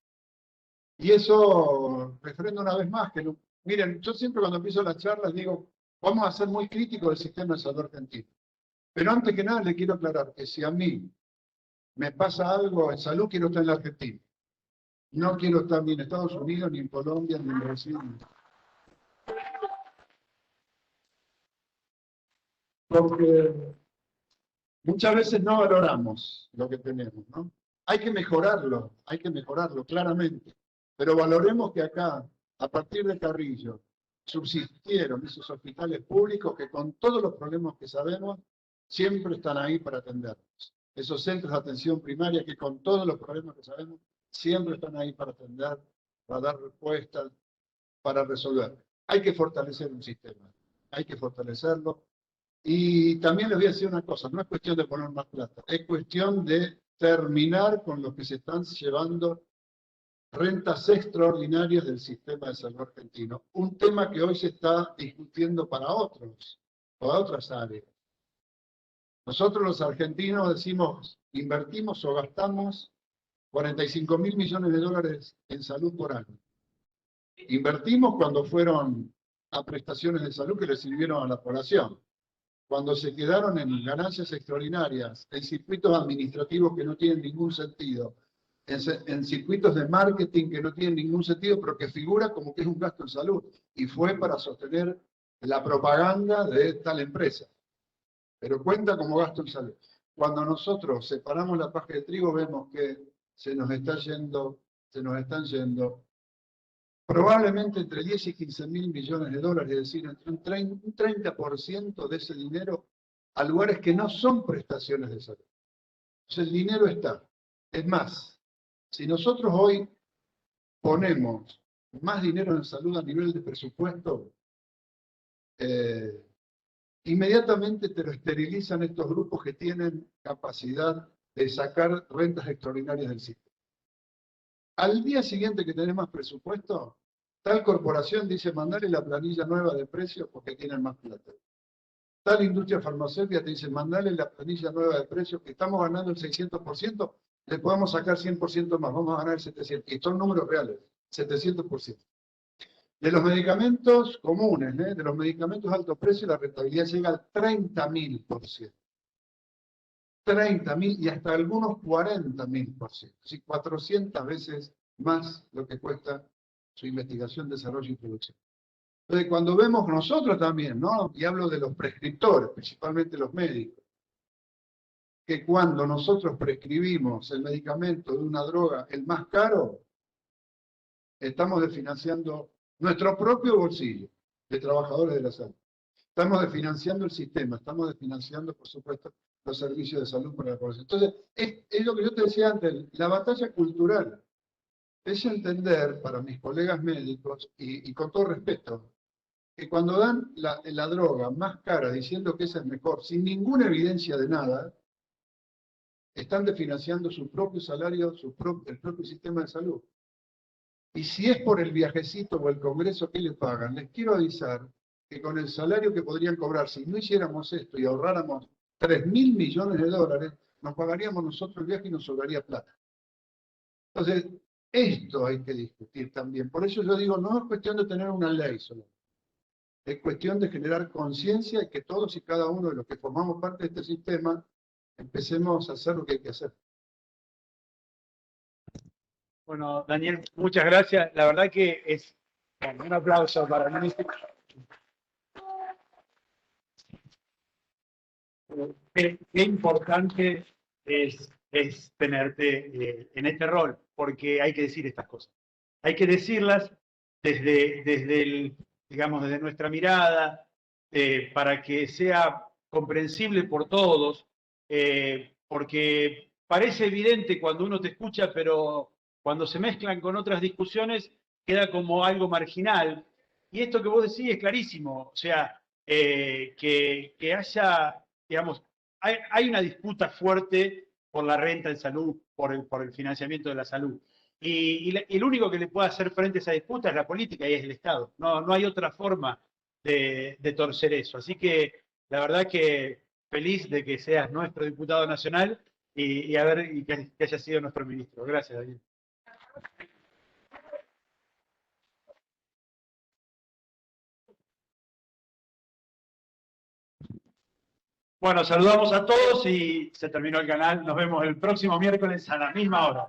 Y eso refrenda una vez más que, miren, yo siempre cuando empiezo las charlas digo, vamos a ser muy críticos del sistema de salud argentino. Pero antes que nada le quiero aclarar que si a mí me pasa algo en salud, quiero estar en la Argentina. No quiero estar ni en Estados Unidos, ni en Colombia, ni en Brasil. Porque muchas veces no valoramos lo que tenemos, ¿no? Hay que mejorarlo claramente. Pero valoremos que acá, a partir de Carrillo, subsistieron esos hospitales públicos que con todos los problemas que sabemos, siempre están ahí para atendernos. Esos centros de atención primaria que con todos los problemas que sabemos, siempre están ahí para atender, para dar respuestas, para resolver. Hay que fortalecer un sistema, hay que fortalecerlo. Y también les voy a decir una cosa, no es cuestión de poner más plata, es cuestión de terminar con lo que se están llevando rentas extraordinarias del sistema de salud argentino. Un tema que hoy se está discutiendo para otras áreas. Nosotros los argentinos decimos, invertimos o gastamos 45.000 millones de dólares en salud por año. Invertimos cuando fueron a prestaciones de salud que le sirvieron a la población. Cuando se quedaron en ganancias extraordinarias, en circuitos administrativos que no tienen ningún sentido, en circuitos de marketing que no tienen ningún sentido, pero que figura como que es un gasto en salud, y fue para sostener la propaganda de tal empresa, pero cuenta como gasto en salud. Cuando nosotros separamos la paja de trigo, vemos que se nos están yendo probablemente entre 10 y 15.000 millones de dólares, es decir, entre un 30% de ese dinero a lugares que no son prestaciones de salud. Entonces el dinero está. Es más, si nosotros hoy ponemos más dinero en salud a nivel de presupuesto, inmediatamente te lo esterilizan estos grupos que tienen capacidad de sacar rentas extraordinarias del sistema. Al día siguiente que tenés más presupuesto, tal corporación dice mandarle la planilla nueva de precios porque tienen más plata. tal industria farmacéutica te dice, mandale la planilla nueva de precios, que estamos ganando el 600%, le podemos sacar 100% más, vamos a ganar el 700%. Y son números reales, 700%. De los medicamentos comunes, de los medicamentos de alto precio, la rentabilidad llega al 30.000%. 30.000 y hasta algunos 40.000%. Así 400 veces más lo que cuesta su investigación, desarrollo y producción. Entonces, cuando vemos nosotros también, ¿no? Y hablo de los prescriptores, principalmente los médicos, que cuando nosotros prescribimos el medicamento de una droga, el más caro, estamos desfinanciando nuestro propio bolsillo de trabajadores de la salud. Estamos desfinanciando el sistema, estamos desfinanciando, por supuesto, los servicios de salud para la población. Entonces, es lo que yo te decía antes, la batalla cultural es entender, para mis colegas médicos, y con todo respeto, que cuando dan la droga más cara diciendo que esa es mejor, sin ninguna evidencia de nada, están desfinanciando su propio salario, el propio sistema de salud. Y si es por el viajecito o el congreso que le pagan, les quiero avisar que con el salario que podrían cobrar, si no hiciéramos esto y ahorráramos 3.000 millones de dólares, nos pagaríamos nosotros el viaje y nos sobraría plata. Entonces, esto hay que discutir también. Por eso yo digo, no es cuestión de tener una ley solo. Es cuestión de generar conciencia y que todos y cada uno de los que formamos parte de este sistema empecemos a hacer lo que hay que hacer. Bueno, Daniel, muchas gracias. La verdad que es bueno, un aplauso para el ministro. Qué importante es tenerte en este rol, porque hay que decir estas cosas. Hay que decirlas digamos, desde nuestra mirada, para que sea comprensible por todos, porque parece evidente cuando uno te escucha, pero cuando se mezclan con otras discusiones queda como algo marginal. Y esto que vos decís es clarísimo, o sea, que haya, digamos, hay una disputa fuerte por la renta de salud, por el financiamiento de la salud. Y el único que le puede hacer frente a esa disputa es la política y es el Estado. No hay otra forma de torcer eso. Así que la verdad que feliz de que seas nuestro diputado nacional y que haya sido nuestro ministro. Gracias, Daniel. Bueno, saludamos a todos y se terminó el canal. Nos vemos el próximo miércoles a la misma hora.